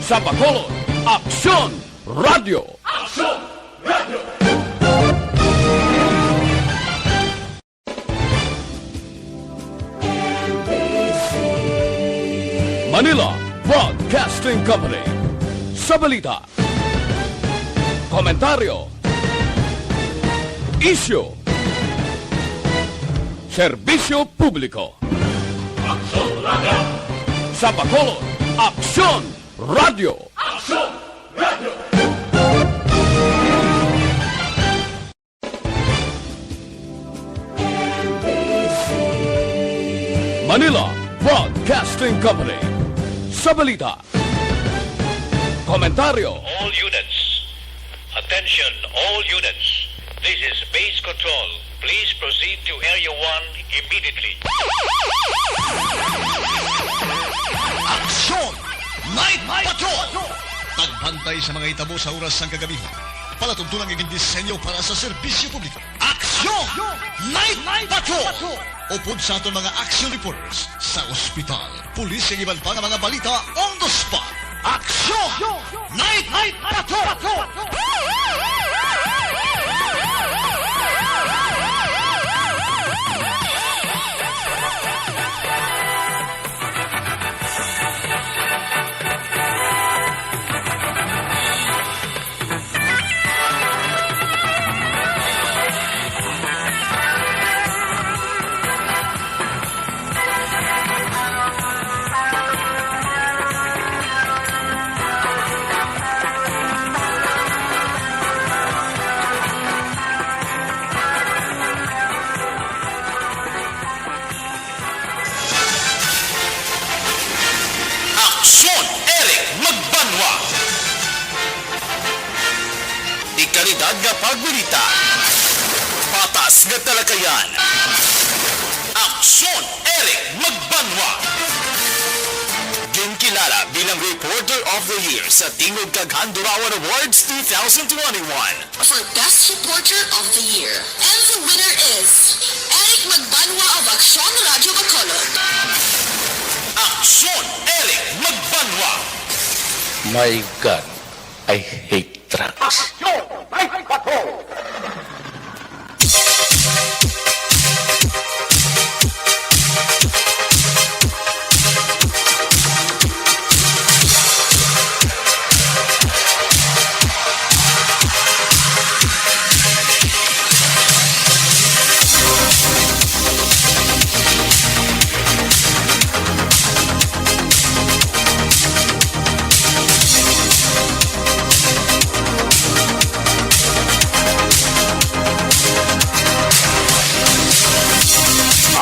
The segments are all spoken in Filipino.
Sa Bacolod, Aksyon Radio! Aksyon Radio! Manila Broadcasting Company. Sa balita, komentaryo, isyu, serbisyo publiko. Aksyon Radio! Sa Bacolod, Aksyon Radio! Aksyon Radio! Manila Broadcasting Company. Sa balita, komentaryo, All units. Attention, all units. This is base control. Please proceed to Area 1 immediately. Aksyon! Night Patrol! Tagbantay sa mga itabo sa oras ng kagabihan. Palatuntunang iging disenyo para sa serbisyo publiko. Aksyon! Night Patrol! Upod sa aton mga action reporters sa ospital, pulis ang iban pa ng mga balita on the spot. Aksyon! Night Patrol! Aksyon! Eric Magbanwa! Ikalidad nga pagbalita. Patas nga talakayan. Aksyon! Eric Magbanwa! Ginkilala bilang Reporter of the Year sa Tingog kag Handurawan Awards 2021. For Best Reporter of the Year. And the winner is Eric Magbanwa of Aksyon Radio Bacolod. Aksyon! Eric Magbanwa! My God, I hate trucks. Aksyon! Night Patrol!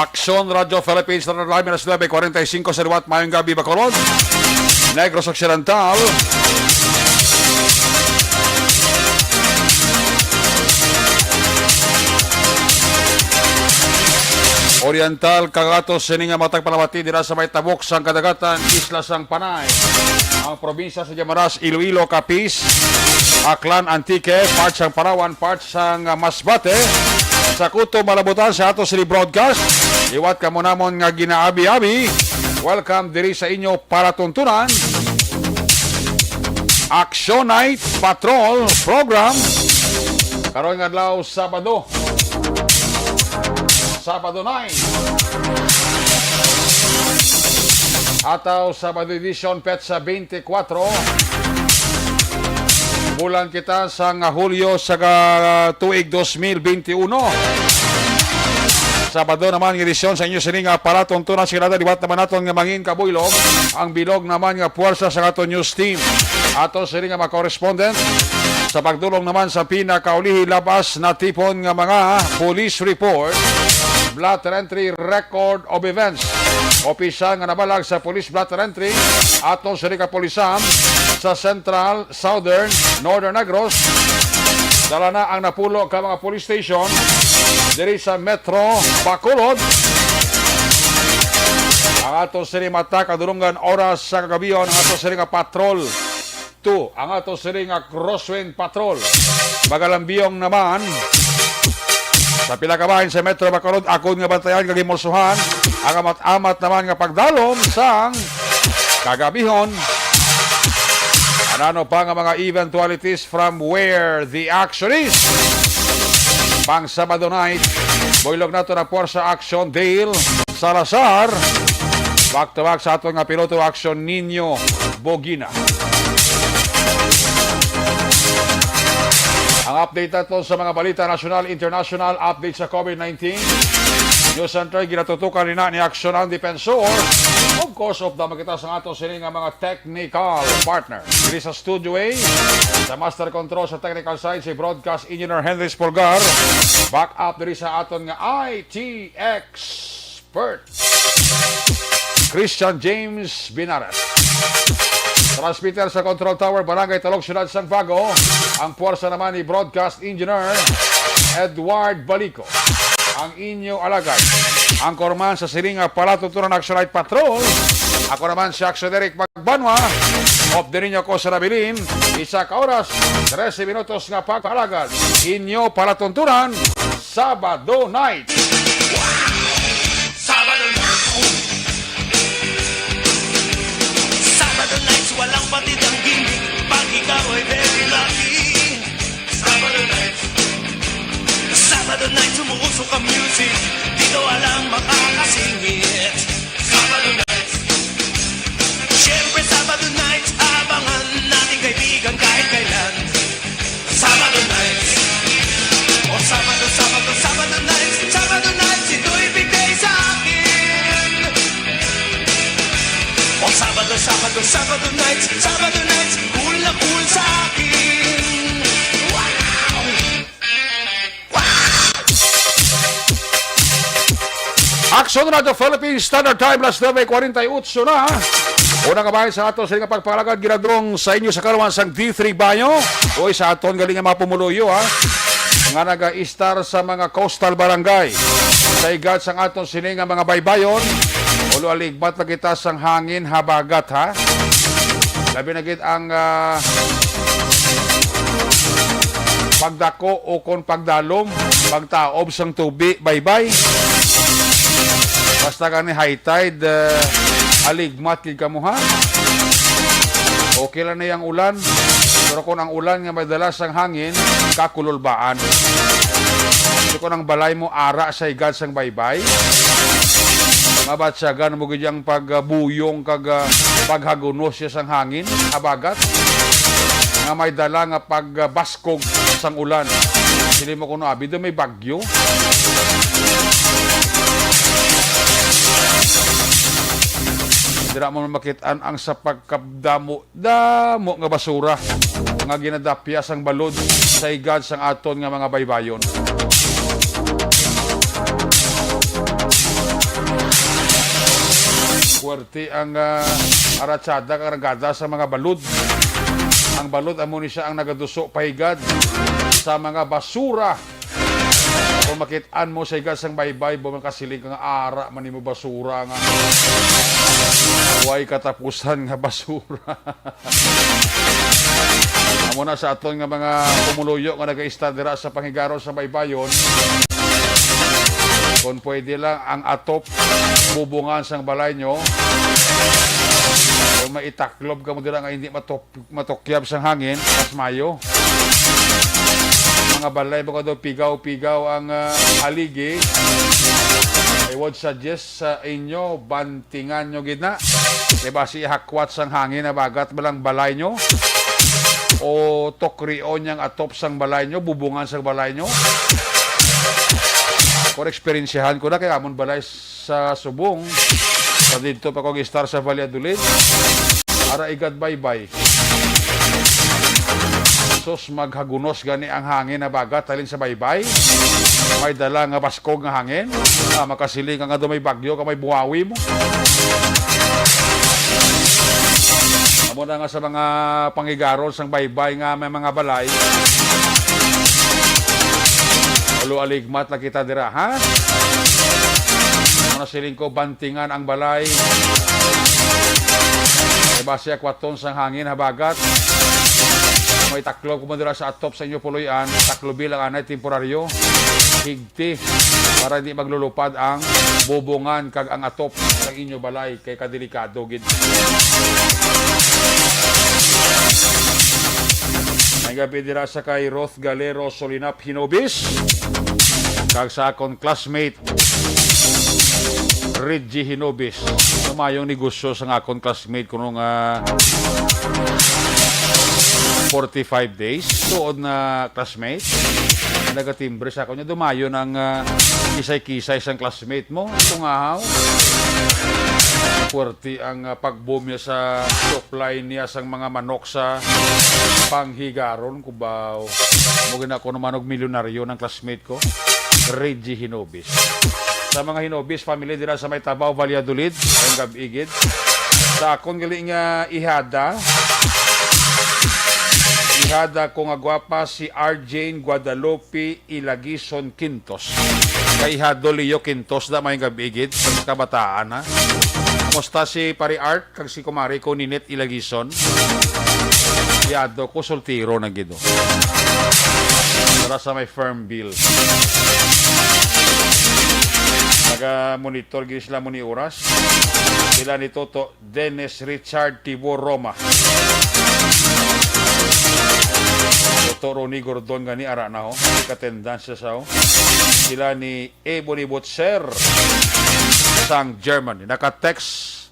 Aksyon Radio Philippines na live na 9:45 sa Liwat, mayong gabi Bacolod, Negros Occidental. Oriental, Cagatos, sininga matag palamati dira sa may tabok sang kadagatan, isla sang Panay. Ang probinsya sa Jamaras, Iloilo, Capiz, Aklan, Antique, part sang Palawan, part sang Masbate. Sa Kuto, Malabutan sa ato sili broadcast. Iwat ka mo namon nga ginaabi-abi. Welcome diri sa inyo para tuntunan. Action Night Patrol Program. Karon nga adlaw Sabado 9. Ataw Sabado edition petsa 24. Bulan kita sa Hulyo sa tuig 2021. Sabado naman ng edisyon sa inyo sining para tuntunan sigurado liwat naman naton nga mangin kabuylog. Ang bilog naman nga puwersa sa aton news team. Ato sining mga correspondent sa pagdulong naman sa pinakaulihi labas na tipon nga mga police report, blatter entry record of events. Opisyal nga nabalag sa police blatter entry aton sining kapulisan sa Central, Southern, Northern Negros. Dala na ang napulo ka mga police station diri sa Metro Bacolod. Ang ato siri mata kadurungan oras sa kagabion ang ato siri patrol 2. Ang ato siri nga crosswind patrol. Bagalambiyong naman sa pila ka bahin sa Metro Bacolod akon nga bantayan kag himulsuhan ang amat-amat naman nga pagdalom sang kagabihon Ano pa nga mga eventualities from where the action is? Pang Sabado night, builog na ito na Puwersa Action Dale Salazar. Back to back sa ato nga piloto action Nino Bogina. Ang update nato sa mga balita national, international, update sa COVID-19. News Center, ginatutukan rin ni Action ang Defensor. Of course, of the makita sa ato sila nga mga technical partner. Dili sa Studio A, sa Master Control sa technical side, si Broadcast Engineer Henry Spolgar. Back up dili sa aton nga IT expert, Christian James Binares. Transmitter sa Control Tower, Barangay Talog, Ciudad San Vago. Ang puwersa naman ni Broadcast Engineer Edward Balico. Ang inyo alagad. Ang korman sa silinga palatutunan ng Action Night Patrol. Ako naman si Action Derek Magbanwa. Of din ninyo ko sa nabilin. Isa ka oras, 13 minutos nga pagpalagad. Inyo palatuntunan, Sabado night. Sabado night. Sabado night, walang patid ang gimmick. Pag ikaw ay very lucky. Sabado night. Sabado night, sumuusok ang music. Dito walang makakasingit. Sabado night. Siyempre Sabado night, abangan natin kaibigan kahit kailan. Sabado night. O Sabado, Sabado, Sabado night. Sabado night, ito'y bigay sa akin. O Sabado, Sabado, Sabado night. Sabado night, cool na cool sa akin. Wow! Action Radio Philippines Standard Time, las 9:48 na. Unang kabayan sa ato sa nga pagpalagad ginadrong sa inyo sa karuan sang D3 Bayo. Oy sa aton galing nga mapumuluyo ha. Nga naga-star sa mga coastal barangay. Sa igad sang aton sini nga mga baybayon. Ulo aligbat na kita sang hangin habagat ha. Labi na gid ang pagdako o kon pagdalom, pagtaob sang tubi baybay. Basta kani high tide, aligmat kid kamo ha. Okay lang na yung ulan. Pero kung ang ulan nga madalas ang hangin, kakululbaan. So kung ang balay mo ara sa igad sang baybay, mabatsagan mo ganyang pagbuyong kag paghagunos siya sang hangin, habagat. Nga may dala nga pagbaskog sang ulan. Sili mo kuno abi do may bagyo. Dira mo makitaan ang sa pagkabdamo damo nga basura nga ginadapya sang balod sa igad sang aton nga mga baybayon. Puwerte ang aratsada karagada sa mga balod. Ang balod amo ni siya ang nagaduso pahigad sa mga basura. Kung makitaan mo sa igad sang baybay, bumakasiling nga ara man mo basura nga. Huwag katapusan nga basura. Amo na sa aton nga mga pumuluyo nga nag-istadira sa panghigaron sa baybayon. Kung pwede lang ang atop bubungan sang balay nyo. Kung maitaklob ka mo dira nga hindi matokyab sang hangin, mas mayo. Mga balay mo ka daw pigaw-pigaw ang haligi. I would suggest sa inyo, bantingan nyo gina. Diba si hakwat sang hangin na bagat balang balay nyo? O tokrion niyang atop sang balay nyo, bubungan sang balay nyo? Kung eksperyensyahan ko na, kaya amon balay sa Subong, sa dito pa kong star sa Valladolid, ara igad baybay. Sos maghagunos gani ang hangin na bagat talin sa baybay. May dala nga baskog nga hangin. Makasiling ka nga doon may bagyo, ka may buhawi mo. Amo na nga sa mga panghigaron sang baybay nga may mga balay. Ulo aligmat na kita dira, ha? Ano siling ko, bantingan ang balay. May basya kwaton sang hangin habagat. May taklo kumadira sa atop sa inyo puluyan, taklo bilang anay temporaryo, higti para hindi maglulupad ang bubungan kag ang atop ng inyo balay kay kadelikado gid. gabi dira sa kay Roth Galero Solinap Hinobis. Kag sa akong classmate Reggie Hinobis. Mayong negosyo sa akong classmate kuno nga 45 days. Tuod na classmate. Nagatimbre sa ako niya. Dumayo ng kisay-kisay sang classmate mo. Ito nga haw. Puwerti ang pag-boom niya sa supply niya sang mga manok sa panghigaron. Kubaw. Mugin ako naman og milyonaryo ng classmate ko. Reggie Hinobis. Sa mga Hinobis, family dira sa may Tabaw, Valladolid. Ayong gabigid. Sa akong galing ihada. Ihada ko nga gwapa si Arjane Guadalupe Ilagison Quintos. Kay Hado Leo Quintos da may gabigid sa kabataan ha. Kamusta si Pari Art kag si kumari ko Ninit Ilagison. Ihado ko soltiro na gido. Para sa may firm bill. Naga-monitor gini sila mo ni oras. Sila ni Toto Dennis Richard Tibor Roma. Toto Ronnie Gordon gani ara na ho. Katendans sa ho. Sila ni Ebony Butzer sang Germany. Naka-text,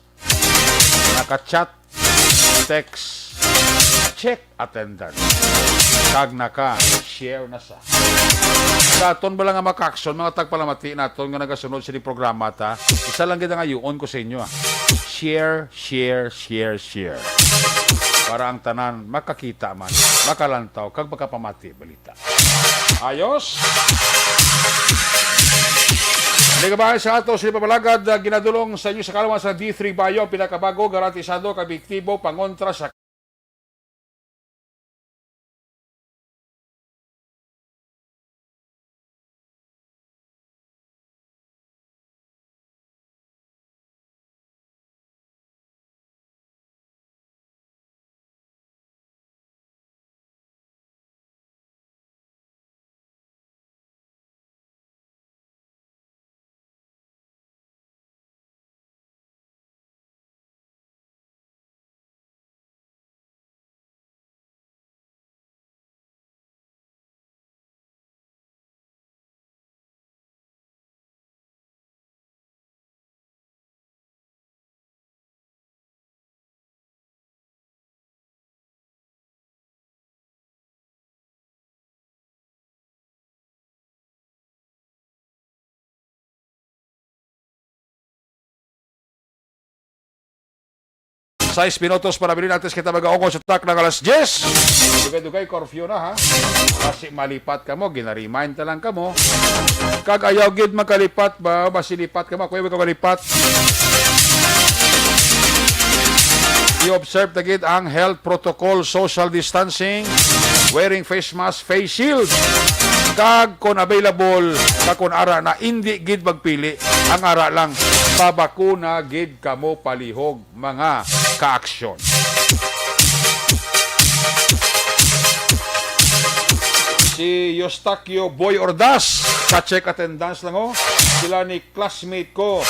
naka-chat, text, check attendance. Kag naka-share na sa. Katon ba lang nga makakson, mga tagpalamati naton nga nagasunod sa programa ta. Isa lang gid nga yuon ko sa inyo. Share, share, share, share. Para ang tanan makakita man, makalantaw, kag makapamati balita. Ayos! Hindi ka ba sa ato sila pabalagad ginadulong sa inyo sa kalawan sa D3 Bayo, pinakabago, garantisado, kabiktibo, pangontra sa 6 minutos para bilhin natin kita mag-aungol sa tak ng alas 10. Dugay-dugay, curfew na ha. Kasi malipat ka mo, ginaremind ta lang ka mo. Kag ayaw gid magkalipat ba, basilipat ka mo, kuya magkalipat. I-observe na gid ang health protocol, social distancing, wearing face mask, face shield. Kag kung available, kag kung ara na hindi gid magpili, ang ara lang, pabakuna gid kamo palihog mga ka-aksyon. Si Eustakio Boy Ordas, ka-check attendance lang ho. Sila ni classmate ko,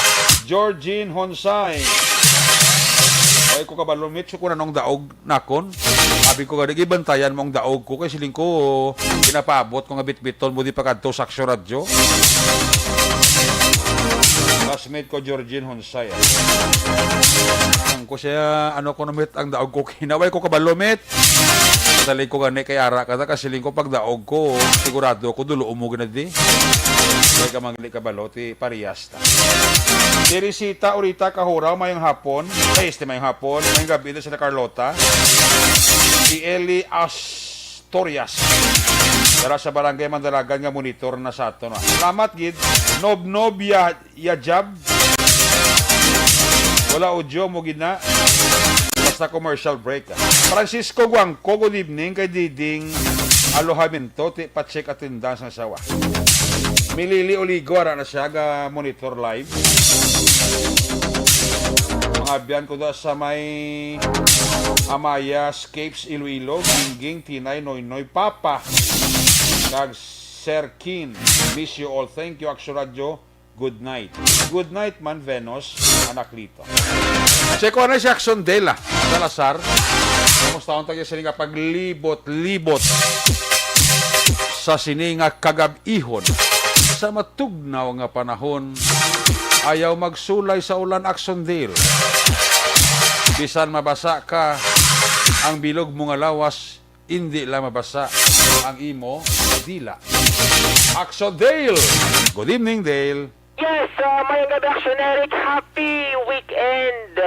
Georgine Honsay. Ay ko kabalumit, so kung anong daog nakon. Sabi ko gani, ibantayan mong daog ko. Kasi siling ko, pinapabot ko nga bit-biton mo di pa kadto sa Aksyon Radyo. Classmate ko, Georgine Honsay. Ang ko siya, ano ko namit ang daog ko. Kinaway ko kabalumit. Saling ko gani kay ara kada kasi siling ko pag daog ko, sigurado ko dulo umugi na di. Kaya ka mangli kabalo, ti parehas ta. Si Risita Urita Kahuraw, mayong hapon. Ay, mayong hapon. Mayong gabi ito sila Carlota. Si Eli Astorias. Dara sa barangay Mandalagan nga monitor na sa ato. Salamat, gid. Nob-nob yajab. Wala audio mo gid na. Basta commercial break. Francisco Guangco, good evening. Kay Diding Alohamento, pa-check attendance ng sawa. Milili Oligo, ara na siya, monitor live. Mga biyan ko da sa may Amaya, Scapes, Iloilo, Gingging, Tinay, Noynoy, Papa, kag Sir Kin. Miss you all. Thank you, Aksyon Radyo. Good night. Good night, man, Venus, anak lito. Check ko na si Aksyon Dela, Salazar. Kamusta ang tayo sininga paglibot-libot sa sininga kagab-ihon sa matugnaw nga panahon ayaw magsulay sa ulan Aksondale. Bisan mabasa ka ang bilog mo nga lawas, hindi lang mabasa ang imo dila. Aksondale! Good evening, Dale. Yes, mayang gabi Action Eric. Happy weekend.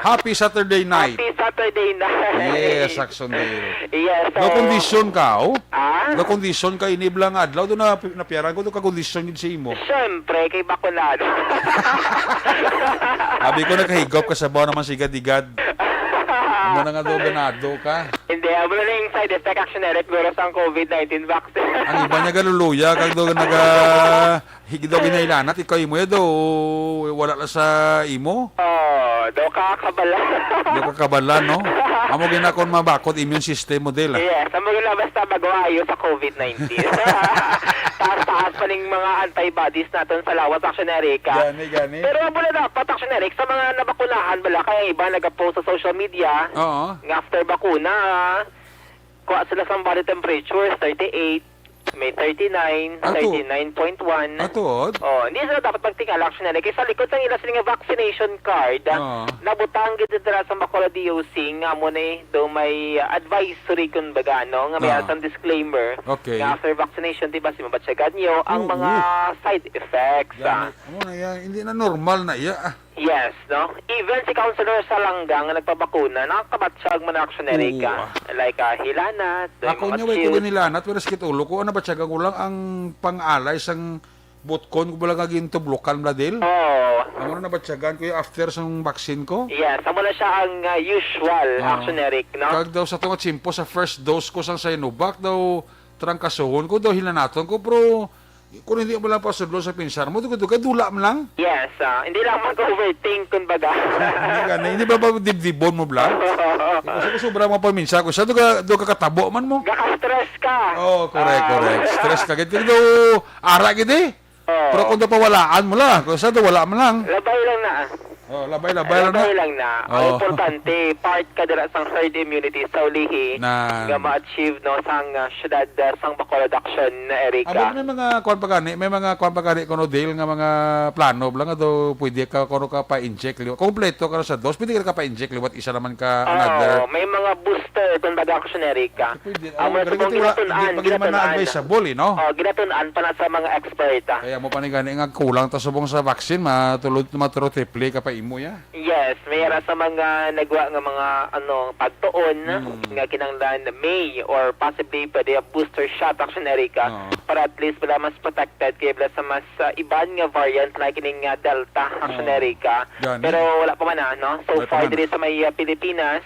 Happy Saturday night. Happy Saturday night. Yes, Aksondale. Yes. No kondisyon ka, oh? Ah? No kondisyon ka, iniblang adlaw. Doon na napiyaran ko, doon ka kondisyon yun sa imo. Siyempre, kay Bacolado. Sabi ko, nakahigop ka sa bawa naman sigad-igad. Ano na nga doon, ganado ka. Hindi, wala na yung side effect Action Eric. Guro sa COVID-19 vaccine. Ang iba niya galuluya, kag doon higit daw ginailanat, ikaw imo ya do, wala la sa imo. Oh, do kakabala. Doon ka kabala, no? Amo ginakon mabakot immune system mo, Del. Yes, ang mga basta magawayo sa COVID-19. Taas-taas pa ning mga antibodies natin sa lawas Action Eric. Gani. Pero wala dapat Action Eric sa mga nabakunahan bala kaya iba nag-post sa social media. Oo. Nga after bakuna, kuha sila sa body temperature, 38, may 39, Ato. 39.1. Atuod? Oh, hindi sila dapat magtingala Action Eric. Kaya sa likod sa ila sila nga vaccination card, Oo. nabutang gid dira sa Bacolod DOC nga mo ni do may advisory kun baga no nga may Oo. asang disclaimer. Okay. Nga after vaccination di ba si mabatsagan niyo ang Oo. mga side effects. Gani. Amo na yan, hindi na normal na iya. Yes, no? Even si Councilor Salanggang nga nagpabakuna, nakakabatsyag mo na Action Eric. Oo. Like hilanat, Ako niya, way ko ginilanat, pero skitulo ko, ano ba tiyaga ko lang ang pang-alay sang botkon ko ba lang ginto blokan bla, Del? Oh. Amo na nabatsagan ko yung after sang vaccine ko. Yes, amo na siya ang usual Action Eric, no? Kag daw sa tunga chimpo sa first dose ko sang Sinovac daw trangkasohon ko daw hilanaton ko pero kung hindi mo lang pasudlo sa pinsar mo duga dula mo lang. Yes, hindi lang mag-overthink kun baga. Hindi gani, hindi ba dibdibon mo bla? Kasi ko sobra mo paminsa ko sa duga katabo man mo. Gaka-stress ka. Oh, correct. Stress ka gid daw ara gid eh. Oh. Pero kung daw pawalaan mo lang, kung sa daw wala mo lang. Labay lang na. Oh, labay lang na. Labay lang na. Ang Oh. importante, part ka dira sang herd immunity sa ulihi Na- nga ma-achieve no sang syudad sang Bacolod Action Eric. Amo may mga kuan pagani, kuno deal nga mga plano lang daw pwede ka kuno ka pa-inject liwat. Kompleto ka na sa dose, pwede ka pa-inject liwat isa naman ka another. may mga booster kun baga Action Eric. Pwede. Amo Galing subong ito, ginatunan, hindi man na-advisable, eh, no? Oh, ginatunan pa na sa mga expert. Kaya mo pa ni gani nga kulang ta subong sa vaccine, matulod triple ka pa imo ya. Yes, mayroon sa mga nagwa nga mga pagtuon nga kinanglan May or possibly pwede a booster shot Action Eric para at least wala mas protected kaya wala sa mas iban nga variant like kining Delta Action Eric. Gani. Pero wala pa man no. So Wala pa far man. diri sa may Pilipinas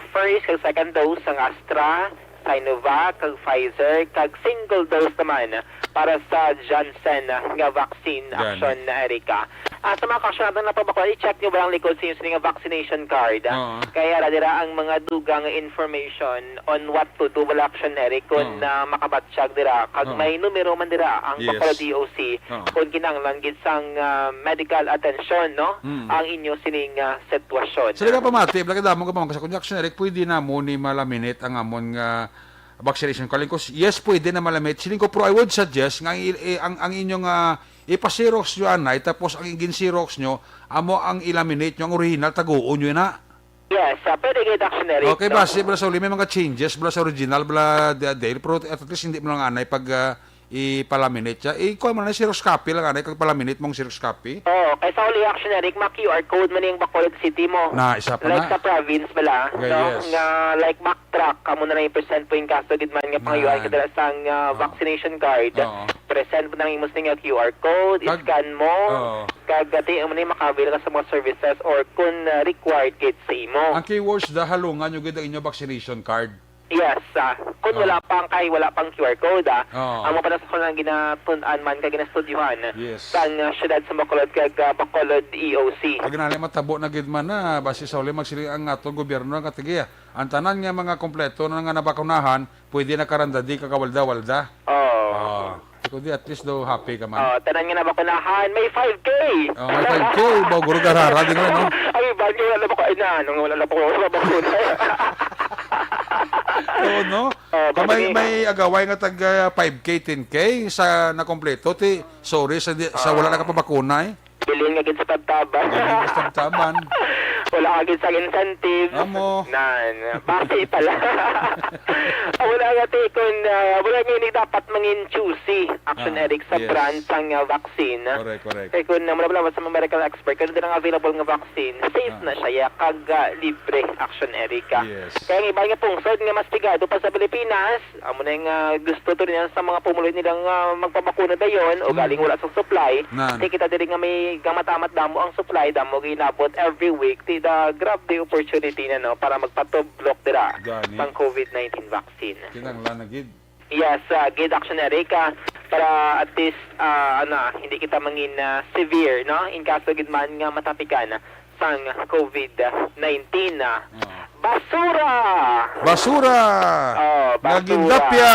first kag second dose ang Astra, Sinovac, kag Pfizer, kag single dose naman para sa Johnson nga vaccine Action Erica. Sa mga kasyadang napabakla, i-check nyo ba ang likod sa inyo nga vaccination card? Kaya dira ang mga dugang information on what to do wala Action Eric kung makabatsyag dira. Kag may numero man dira ang Yes. Bacolod DOC kung kinanglan gid sang medical attention no ang inyo sining sitwasyon. Sila ka pamati, blaka damo ka pa kasi kung Action Eric pwede na mo ni malaminate ang amon nga vaccination card ko. Yes, pwede na malamit. Siling ko, pero I would suggest nga ang inyong ipa-xerox nyo anay, tapos ang gin-xerox nyo, amo ang ilaminate nyo, ang original, taguon nyo na. Yes, pwede kayo Action Eric. Okay, base, bala sa uli, may mga changes, bala sa original, bala dahil, pero at least hindi mo lang anay pag ipalaminate siya. Kuha mo na xerox copy lang anay, kag palaminate mong xerox copy. Oo, kaysa uli Action Eric, ma-QR code man yung Bacolod City mo. Na, isa pa Like na. sa province bala, Okay, no? yes. Nga like backtrack, kamo na lang yung present po yung kaso gid man nga pang-UI ka dala sang vaccination card. Oo. Present po na yung nga QR code, Kag- scan mo, Oo. kagati mo na yung makabil ka sa mga services or kung required kit sa imo. Ang keywords da halungan nyo gid ang inyong vaccination card. Yes, kung wala pang QR code, Oo. ang mga panasa ko lang ginatunan man kag ginastudyuhan Yes. sang syudad sa Bacolod kag Bacolod EOC. Pag nali matabo na gid man na base sa uli magsiling ang atong gobyerno nga tigiya. Ang tanan nga mga kompleto na nga nabakunahan, pwede na karandadi kakawalda-walda. Oh. Ikaw di at least daw happy ka man. Tanan nga na bakunahan, may 5K. May 5K, baguro garara din no. Ay, bagyo wala na ba ko? Ay na, nung wala na po ako sa bakuna. Oo, no? Kung may agaway nga tag 5K, 10K sa nakompleto, sorry, sa wala na ka pa bakuna eh. Bilhin nga gid sa tabtaban. Galing sa taban. Wala ka gid sa incentive. Amo. Base pala. Wala nga kung wala nga ni dapat mangin choosy Action Eric sa yes. brand sang vaccine. Correct. Kaya kung wala sa mga medical expert, kung na available nga vaccine, safe na siya, kag libre Action Eric. Yes. Kaya ang iba nga pungsod nga mas tigado pa sa Pilipinas, amo na nga gusto to rin sa mga pumuloy nilang magpabakuna dayon o galing wala sa supply. Kaya kita diri nga may gamatamat damo ang supply, damo ginabot every week. Grab the opportunity na no para magpatublok dira pang COVID-19 vaccine. Kinanglan na gid. Yes, gid Action Eric para at least hindi kita mangin severe no in kaso gid man nga matapikan sang COVID-19. Basura! Basura! Nagindapya!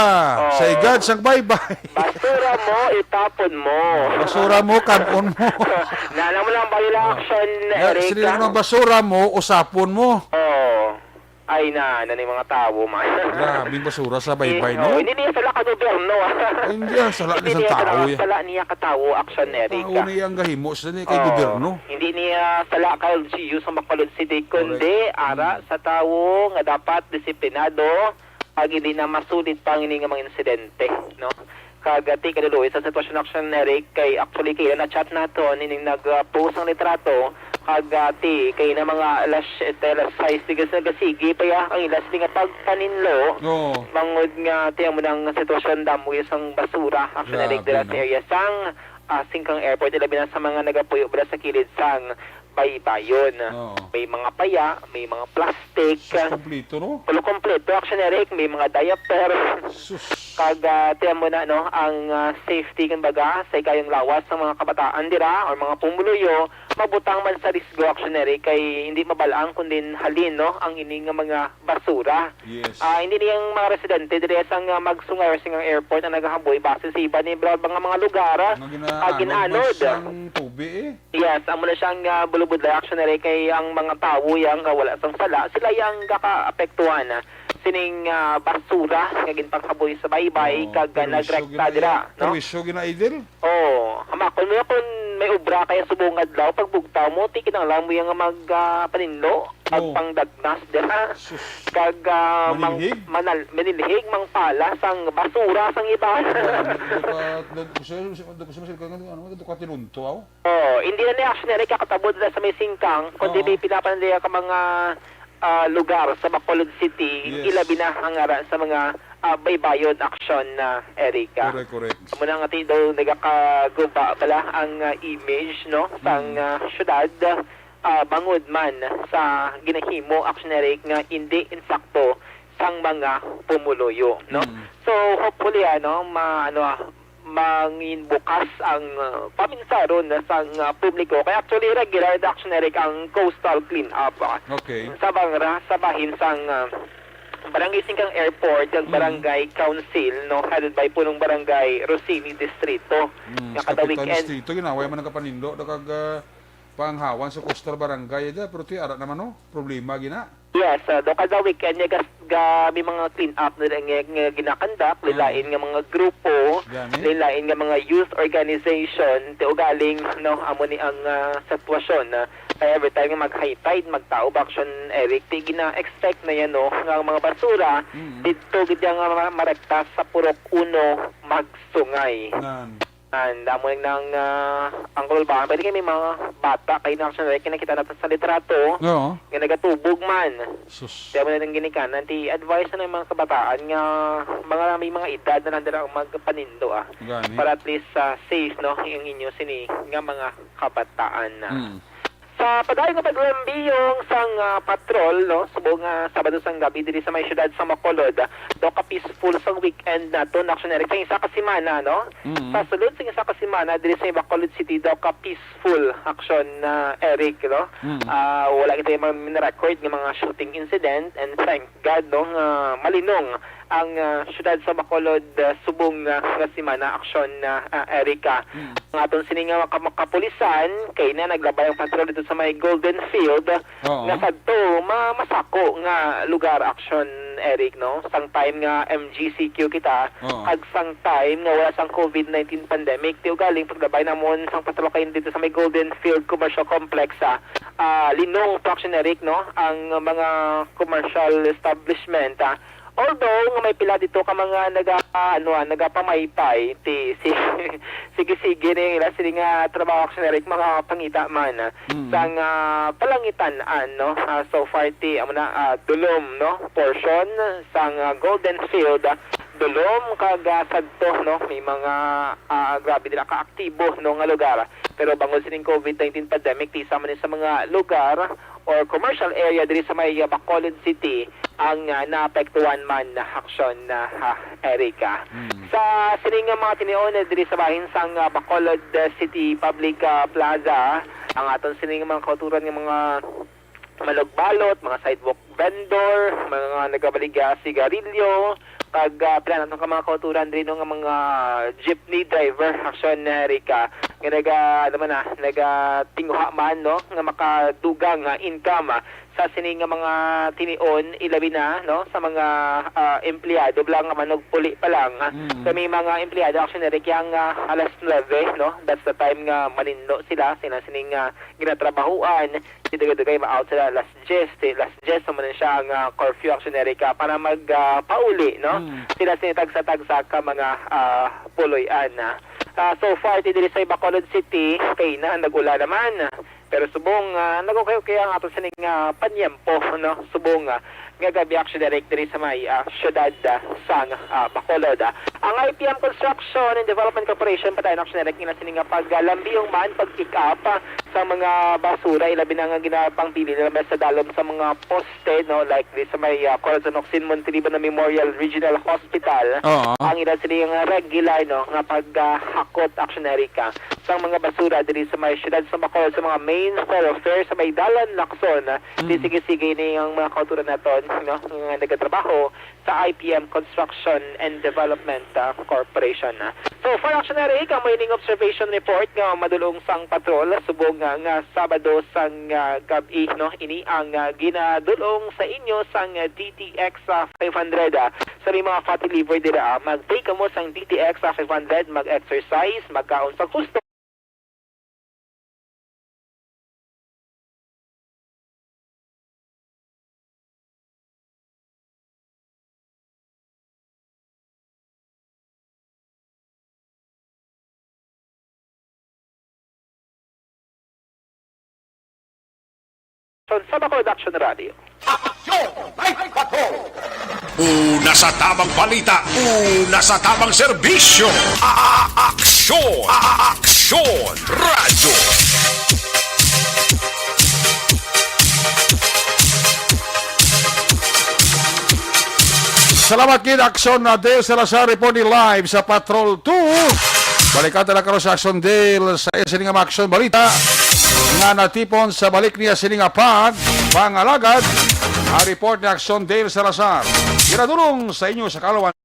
Sa igad, sang bye-bye! Basura mo, itapon mo. Basura mo, kanon mo. Naalam mo lang ba yung Action Eric? Sila ng basura mo, usapon mo. Ay na yung mga tao man. Grabing basura sa bye-bye, no? Hindi niya sala ka gobyerno. Hindi yan, sala niya sa tao. Sala niya katao, Action Eric. Tao niya ang gahimo, sila niya kay gobyerno. Hindi niya sala ka LGU sa Bacolod City, kundi ara sa tao nga dapat disiplinado pag hindi na masulit pang ini nga mga insidente, no? Kagati kaluloy sa sitwasyon Action Eric kay actually kaya na chat nato nining nag-post ang litrato kagati kay na mga alas 6 tigas na gasigi pa ya ang ilas nga pagpaninlo mangod nga tiyan mo ng sitwasyon damo isang basura Action Eric dira sa area sang Singkang Airport ilabi na sa mga nagapuyo bala sa kilid sang baybayon. May mga paya, may mga plastic. Kompleto, no? Kompleto, Action Eric, may mga diaper. Tiyan mo na, no, ang safety, kumbaga, sa ikayong lawas ng mga kabataan dira or mga pumuluyo, mabutang man sa risgo, Action Eric, kay hindi mabalaan kundi halin, no, ang ining mga basura. Yes. Hindi niyang mga residente diri sang magsungay sa airport na naghahaboy base sa iba ni mga lugar. Ginanod. Ang tubi, eh. Yes, amo na siyang bulubod na Action Eric kay ang mga tao yang wala sang sala, sila yang kaka-apektuhan sining basura nga ginpanghaboy sa baybay kag nagrekta dira, no? Perwisyo gina-idol? Hamakon mo kung may obra kaya subungad daw pagbugtaw mo ti kinahanglan mo yang magpaninlo at pangdagnas dira kag manilhig mang pala sang basura sang iba. Hindi na ni Action Eric kakatabod na sa may singkang kundi may pinapanalaya ka mga lugar sa Bacolod City, ilabi na hangara sa mga baybayon Action Eric. Correct. Muna nga daw nagakaguba pala ang image no sang syudad bangod man sa ginahimo Action Eric nga hindi insakto sang mga pumuluyo, no? So hopefully mangin bukas ang paminsaron sa publiko. Kaya actually regular Action Eric ang coastal cleanup. Okay. Sa bahin sang Barangay Singkang Airport, ang Barangay Council, no, headed by punong Barangay Rosini Distrito. Nga kada weekend. Distrito, ginaway man ang kapanindo, kag panghawan sa coastal barangay, pero ti ara naman, no? Problema gina. Yes, do kada weekend may mga clean up na ginakandak, lilain nga mga grupo, lilain nga mga youth organization, ti ugaling no amo ni ang sitwasyon. Kaya every time nga mag-high tide, magtaob Action Eric, ti gina-expect na yan no nga mga basura dito gid nga marekta sa Purok 1 magsungay. And damo nang ang kulbahan. Pwede kayo may mga bata kayo na Action Eric nakita natin sa litrato. Nga nagatubog man. Kaya mo na nang ginikanan. Advice na ng mga kabataan nga may mga edad na nandang magpanindo para at least safe no yung inyo sini nga mga kabataan. Sa padayon nga paglambiyong sang patrol no subong Sabado sang gabi diri sa may syudad sa Bacolod do ka peaceful sang weekend nato Action Eric sa isa ka semana no sa sulod sa isa ka semana diri sa Bacolod City do ka peaceful Action Eric no wala kita yung record ng mga shooting incident and thank God no malinong ang syudad sa Bacolod subong nga semana Action Erica. Ang aton sining mga kapulisan kay na naglabay ang patrol dito sa may Golden Field nga sadto masako nga lugar Action Eric, no? Sang time nga MGCQ kita, Oo. kag sang time nga wala sang COVID-19 pandemic, ti ugaling paglabay namon sang patalokayin dito sa may Golden Field Commercial Complex linong fraction Eric, no? Ang mga commercial establishment although nga may pila dito ka mga nagapamaypay ti sige ni ila sila nga trabaho action Eric mga pangita man sang palangitan no so far ti dulom no portion sang Golden Field dulom kag sadto no may mga grabe nila kaaktibo no nga lugar pero bangod sining COVID-19 pandemic ti sama ni sa mga lugar or commercial area diri sa may Bacolod City ang naapektuhan man na aksyon na Erika. Sa sining mga tinion diri sa bahin sang Bacolod City Public Plaza ang aton sining mga kauturan ng mga malugbalot, mga sidewalk vendor, mga nagabaligya sigarilyo, kag plan atong mga kauturan diri nga mga jeepney driver aksyon na Erika nga nagatinguha man no nga makadugang income sa sining nga mga tinion ilabi na no sa mga empleyado lang nga manugpuli pa lang sa may mga empleyado actually yang alas 9 no that's the time nga manindo sila sining ginatrabahuan dugay ma-out sila last 10 sa man siya ang curfew actually para magpauli no sila sinitagsa-tagsa ka mga puloy-an so far diri sa Bacolod City kay na nag-ula naman pero subong nagukay ang ato sining panyempo no subong nga gabi action direct diri sa may syudad sang Bacolod. Ang IPM Construction and Development Corporation patay na action direct nga sining paglambiong man pag-pick up sa mga basura ilabi na nga ginapang pili nila sa dalom sa mga poste no like diri sa may Corazon Ocsin Montiliban Memorial Regional Hospital. Ang ila sining regular no nga paghakot action direct sa mga basura diri sa may syudad sa Bacolod sa mga main thoroughfare sa may dalan Lacson sige ni ang mga kauturan naton no nga nagatrabaho sa IPM Construction and Development Corporation. So for actionary ka may observation report nga madulong sang patrol subong nga Sabado sang gabi no ini ang ginadulong sa inyo sang DTX 500 sa mga fatty liver dira mag-take mo sang DTX 500 mag-exercise magkaon sa gusto sa Bacolod Action Radio. Una sa tamang balita, una sa tamang serbisyo. Aksyon! Aksyon! Radyo! Salamat kid Aksyon na Dale Salazar report ni live sa Patrol 2. Balikan talaga karon sa Aksyon Dale sa sining nga Aksyon balita nga natipon sa balik niya sining pangalagad ang report ni Aksyon Dale Salazar. Ginadulong sa inyo sa Kalawan.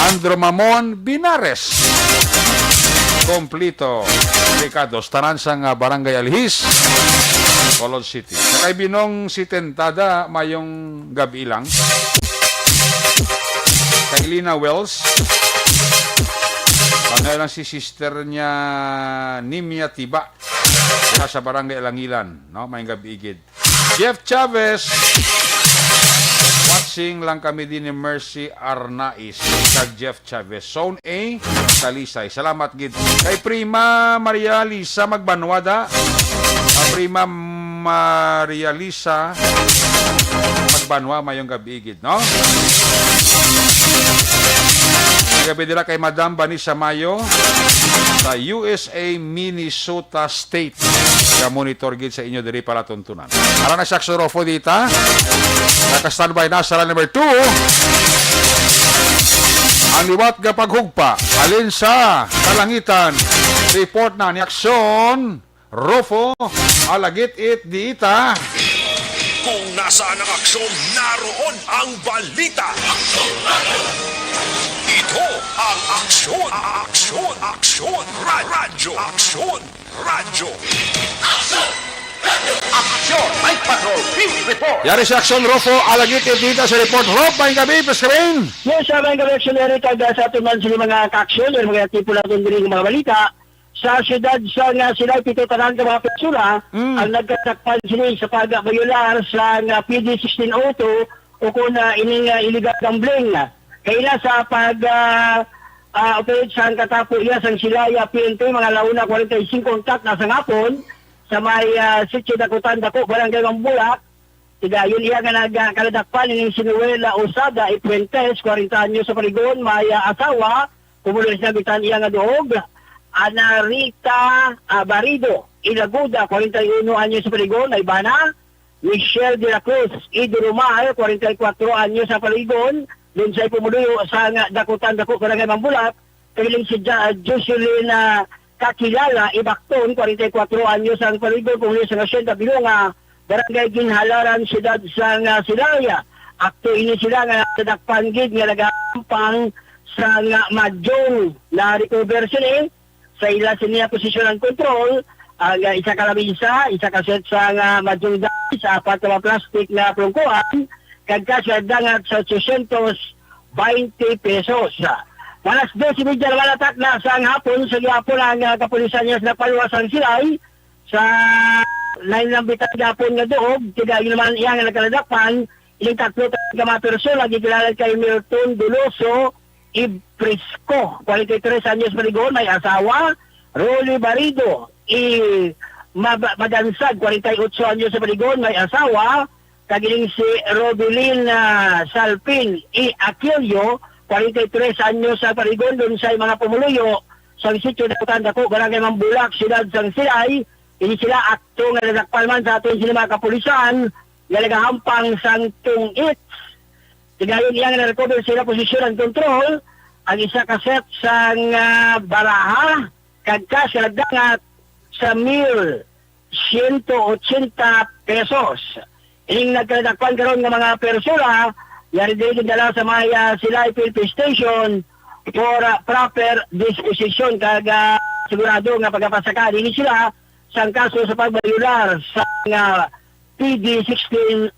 Andro Mamon Binares. Komplito Ricardos tanan sa nga Barangay Alhis, Colon City. Sa kay Binong si Tentada mayong gabi lang. Kay Lina Wells. Panay lang si sister niya Nimia Tiba. Sa Barangay Alangilan, no? Mayong gabi igid. Jeff Chavez. Watching lang kami din ni Mercy Arnaiz kag Jeff Chavez. Zone A, Talisay. Salamat gid. Kay Prima Maria Lisa Magbanwada. Prima Maria Lisa Magbanwa mayong gabi gid, no? Gabi dira kay Madam Vanessa Mayo sa USA Minnesota State. Monitor gid sa inyo diri para tuntunan. Ara na Sakso Rofo dita. Naka-standby na sa number 2. Ang liwat nga paghugpa alin sa kalangitan. Report na ni Aksyon Rofo alagit it dita. Kung nasaan ang aksyon, naroon ang balita. Ito ang Aksyon, Aksyon, Aksyon, Radyo, Aksyon, Radyo. Aksyon, Mike Patrol, Team Report. Yari sa Aksyon Rofo alagit it dita sa report. Rob, maing gabi, Peskarin. Yes, maing gabi, Aksyon Eric, sa atin man sila mga ka-aksyon, mga tipo natin din mga balita. Sa siyudad sa nga sila pito tanan ka mga persona ang nagkatakpan sila sa pagbayular sa PD 1602 o kung ining illegal gambling. Kaya sa pag operate sa katapo iya sang silaya PNP mga launa 45 kontak na sa ngapon sa may sitio Dakutan Dako Barangay Mambulak. Tiga yun iya nga nagkaladakpan ining Sinuela Usada Ipuentes 40 anyo sa Parigon may asawa kumulos na bitan iya nga doog. Ana Rita Barido, Ilaguda, 41 anyo sa Paligon, Ibana. Michelle de la Cruz, Ido Romar, 44 anyo sa Paligon. Doon sa'y pumuluyo sa Dakutan Dako, Barangay Mambulak. Kagiling si Jocelyn Kakilala, Ibakton, 44 anyo sa Paligon. Pumuluyo sa Hacienda Bilonga, Barangay Ginhalaran, Siyudad sa Silaya. Akto ini sila nga tadakpanggid nga nagampang sa Majong na recover sila sa ila siniya posisyon ng control, ang isa kalabisa, isa kaset sa Majong Dahil sa apat na plastic na prungkuhan, kagkasya dangat sa 820 pesos. Malas 12 naman atak na sa hapon, sa gihapon ang kapulisan niya sa napaluwasan silay, sa line ng bitang gihapon nga doog, tiga yun naman iyang nagkaladakpan, iling tatlo ka mga persona, gigilala kay Milton Duloso, Ibrisco, 43 anyos Marigon, may asawa. Rolly Barido, Madansag, 48 anyos sa Marigon, may asawa. Kagiling si Robilin Salpin, Aquilio, 43 anyos sa Marigon, doon sa mga pumuluyo sa sitio Dakutan Dako, Barangay Mambulak, Siyudad sang Silay. Hindi sila akto nga nagpalman sa ating sila mga kapulisan, nga nagahampang sang tungit. Tigayon iyang na-recover sila posisyon ng control, ang isa kaset sa baraha, kagka sila dangat sa 1,180 pesos. Ining nagkadakpan karon ng mga persona, yari din dala sa mga sila PLP station for proper disposition, kaga sigurado nga pagkapasaka din sila sa kaso sa pagbayular sa PD 1602.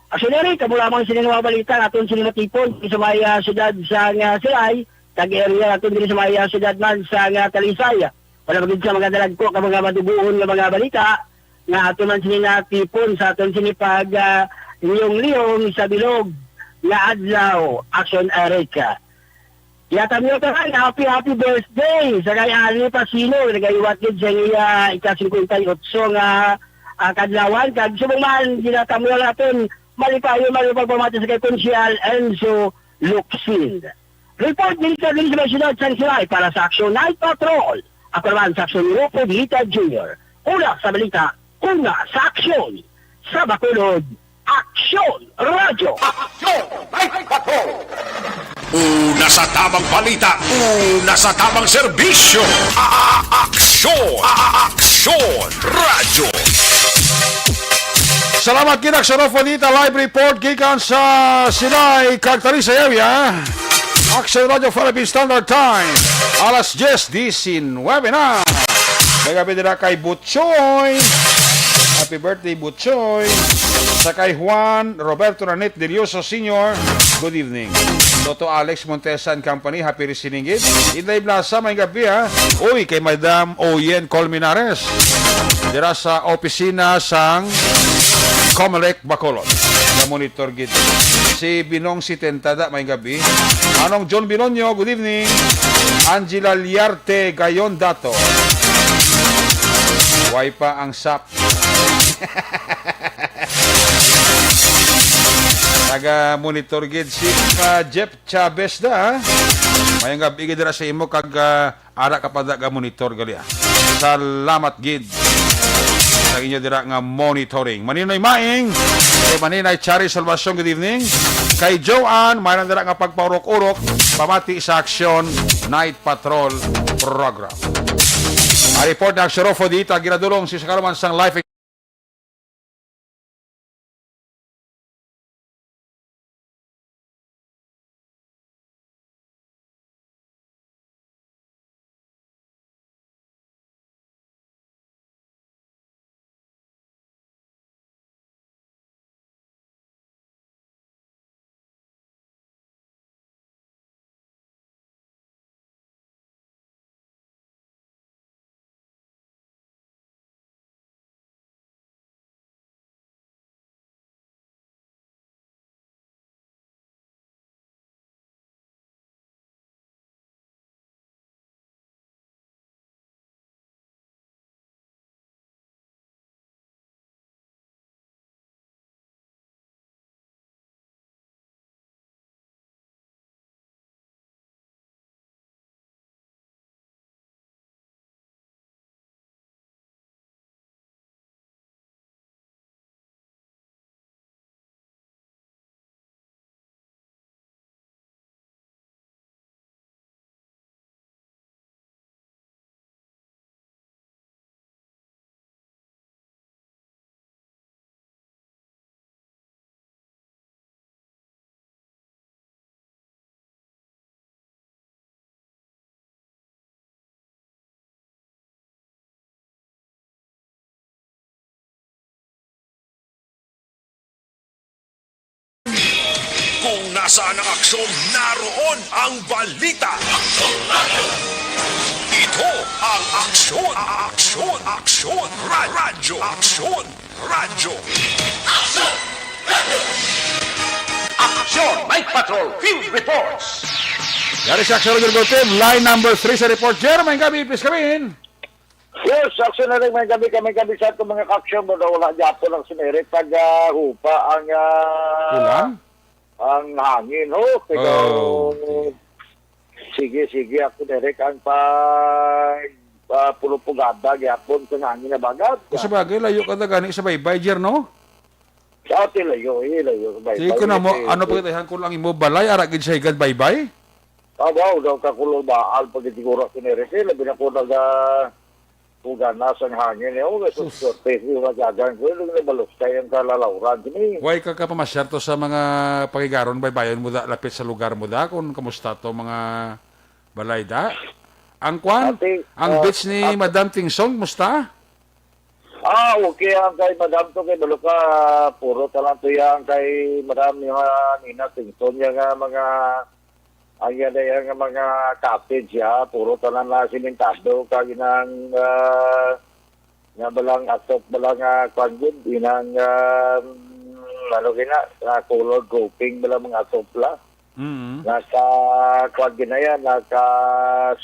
Actually, kamo lamang sila nga balita aton sila matipon sa may siyudad sa Silay, tag-area aton din sa may siyudad man sa Talisay. Wala magid sa mga dalagko ka mga madubuon nga mga balita nga aton man sila natipon sa aton sila pag liyong sa bilog nga adlaw Aksyon Erica. Yatam nyo ka happy birthday sa kay Ali Pasino, nagayuwat gid sa iya ika-58 nga kadlawan kag subong man ginatam nyo natin malipayo pagpamati sa kay Konsyal Enzo Luxin. Report din sa Siyudad San Silay para sa Aksyon Night Patrol. Ako naman sa Aksyon Grupo Vita Jr. Una sa balita, una sa aksyon. Sa Bacolod, Aksyon Radio. Aksyon, Night Patrol. Una sa tamang balita, una sa tamang serbisyo. Aksyon, Aksyon Radio. Salamat kinak sa Rofo dita live report gikan sa Silay kag Talisay area. Action Radio Philippine Standard Time. Alas 10:19 na. May gabi nila kay Butchoy. Happy birthday, Butchoy. Sa kay Juan Roberto Ranet Delioso Sr. Good evening. Toto Alex Montesa and Company, happy listening it. Inday Blasa, may gabi ha. Uy, kay Madam Oyen Colmenares. Dira sa opisina sang Comelec Bacolod. Na monitor gid. Si Binong Sitentada, may gabi. Anong John Binonyo, good evening. Angela Liarte Gayon Dato. Way pa ang SAP. Naga-monitor gid si Jeff Chavez da. Mayang gabi gid dira sa imo kag ara ka pada ga monitor gali. Salamat gid. Sa inyo dira nga monitoring. Maninoy Maing, kay Maninay Chari Salvacion, good evening. Kay Joanne, mayroon dira nga pagpaurok-urok, pamati sa Action Night Patrol Program. A report na Action Rofo dito, ginadulong si Sakaruman sang life Kung nasaan ang aksyon, naroon ang balita. Ito ang aksyon, radyo. Action Night Patrol Field Reports. Yari sa Action Radio Team, line number 3 sa report. Jeremy, gabi, please come in. Yes, action na rin may gabi sa itong mga action mo na wala Japon ang sinirit pag-hupa ang Ulan? ang hangin ho. Pero sige ako direct ang pulupugada gyapon sa hangin na bagat. Sa bagay, layo ka na gani sa baybay, Jer, no? Sa atin layo. Sige ko na mo, ano pagkitahan ko lang imo balay, aragin sa higad baybay? Wow, daw kakulong baal pagkitiguro sinirit. Labi na ko pugana sa hangin niyo. Sorte yung magagan ko. Yung balustay ang kalalauran. Huwag ka pamasyarto sa mga pakigaron, baybayon mo da, lapit sa lugar mo da, kung kamusta to mga balay da. Ang beach ni Madam Tingsong, musta? Okay ang kay Madam to kay Baluka. Puro talang to yan kay Madam yung Nina Tingsong yung mga ayan na yung mga cottage ya, puro tanan na simentado, kaginang nga balang atop, balang kwanjid, inang color grouping, balang mga atop la. Naka kwanjid na yan, naka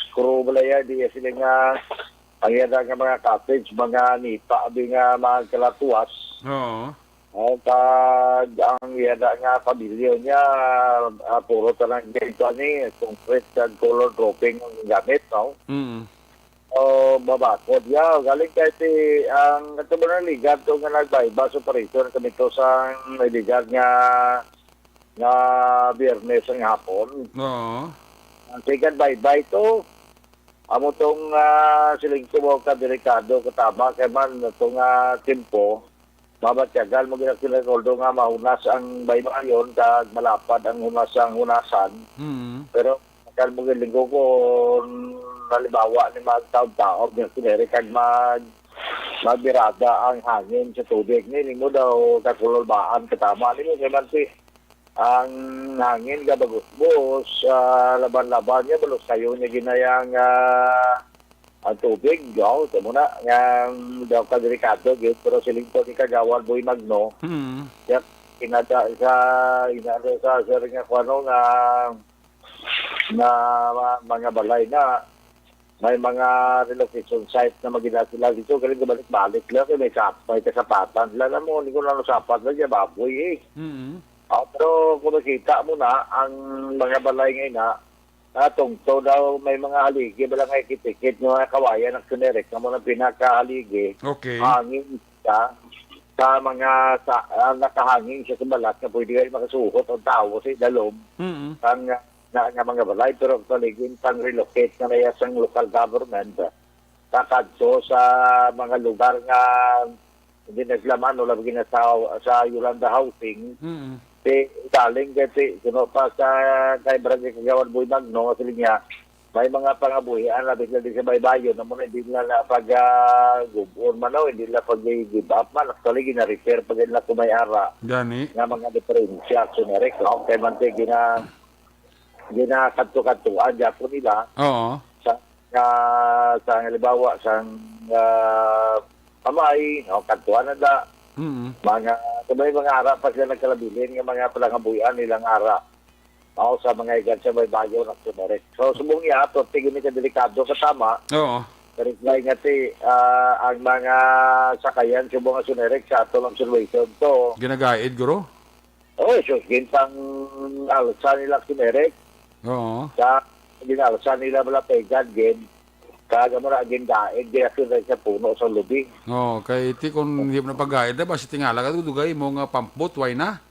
screw bala yan, di sila nga, ayan na mga cottage, mga nipa, nga mga kalatuas. Oo. Ang yada nga pamilya niya, puro talang ganito ni, concrete and color dropping ang gamit, no? Babakod niya. Galing kahit ang ito mo na ligad ito nga nagbaybas operator kami ito sa ligad nga biyernes ang hapon. Oo. Ang sigan baybay ito, amo itong siling tumaw ka delikado katama kay man itong tempo. mabatyagal mo ginag Roldo nga mahunas ang baybayon kag malapad ang hunasan. Pero kag mo linggo ko nalibawa ni magtaw-taob ng kinere kag magbirada ang hangin sa tubig ni mo daw kakulolbaan katama ni mo kay man si ang hangin ga bagus-bus laban-laban niya balos kayo niya ginayang ang tubig, yaw, ito muna, daw ka delikado, pero siling po ni Kagawad Boy Magno, kaya inada sa ring ako na mga balay na may mga relocation site na magina sila dito, galing balik-balik lang, may kasapatan, sila mo, hindi ko lang sapat lang, baboy pero kung nakita mo na, ang mga balay ngayon na, tungto daw may mga haligi bala nga ikitikit nga kawayan ng kunerek na mo ng pinakahaligi. Okay. Hangin siya sa mga nakahangin siya sa balat na pwede kayo makasuhot ang tao sa idalom. Ang nga mga balay pero taligin pang relocate na naya sa local government kakadso sa mga lugar nga hindi naglaman o labagin na sa Yolanda Housing. Daling kasi sino pa sa kay Barangay Kagawad Boy Magno kasi niya may mga pangabuhian na bigla din sa baybayon na muna hindi nila pag-gubon man o hindi nila pag-give up man actually gina-repair pag nila kumayara Gani. nga mga diferensya sunerek no? Kaya man gina-kanto-kantuan dyan po nila sa halimbawa sa pamay no? Kantuan na da mga sabay mga ara pa sila nagkalabilin ng mga palangabuyan nilang ara sa mga igan sa may bayo ng sunerek. So subong niya to tigin ni delikado kasama. Reply nga ang mga sakayan subong nga sunerek sa atong observation to ginagaid guro. So gintang alsa nila sunerek. Sa ginalsa nila bala pegan gin kaga mo na aging daig, di asin sa puno sa lubi. Kay ti kung hindi mo na pag-guide, basta tingala ka, dugay mo nga pampot, why na?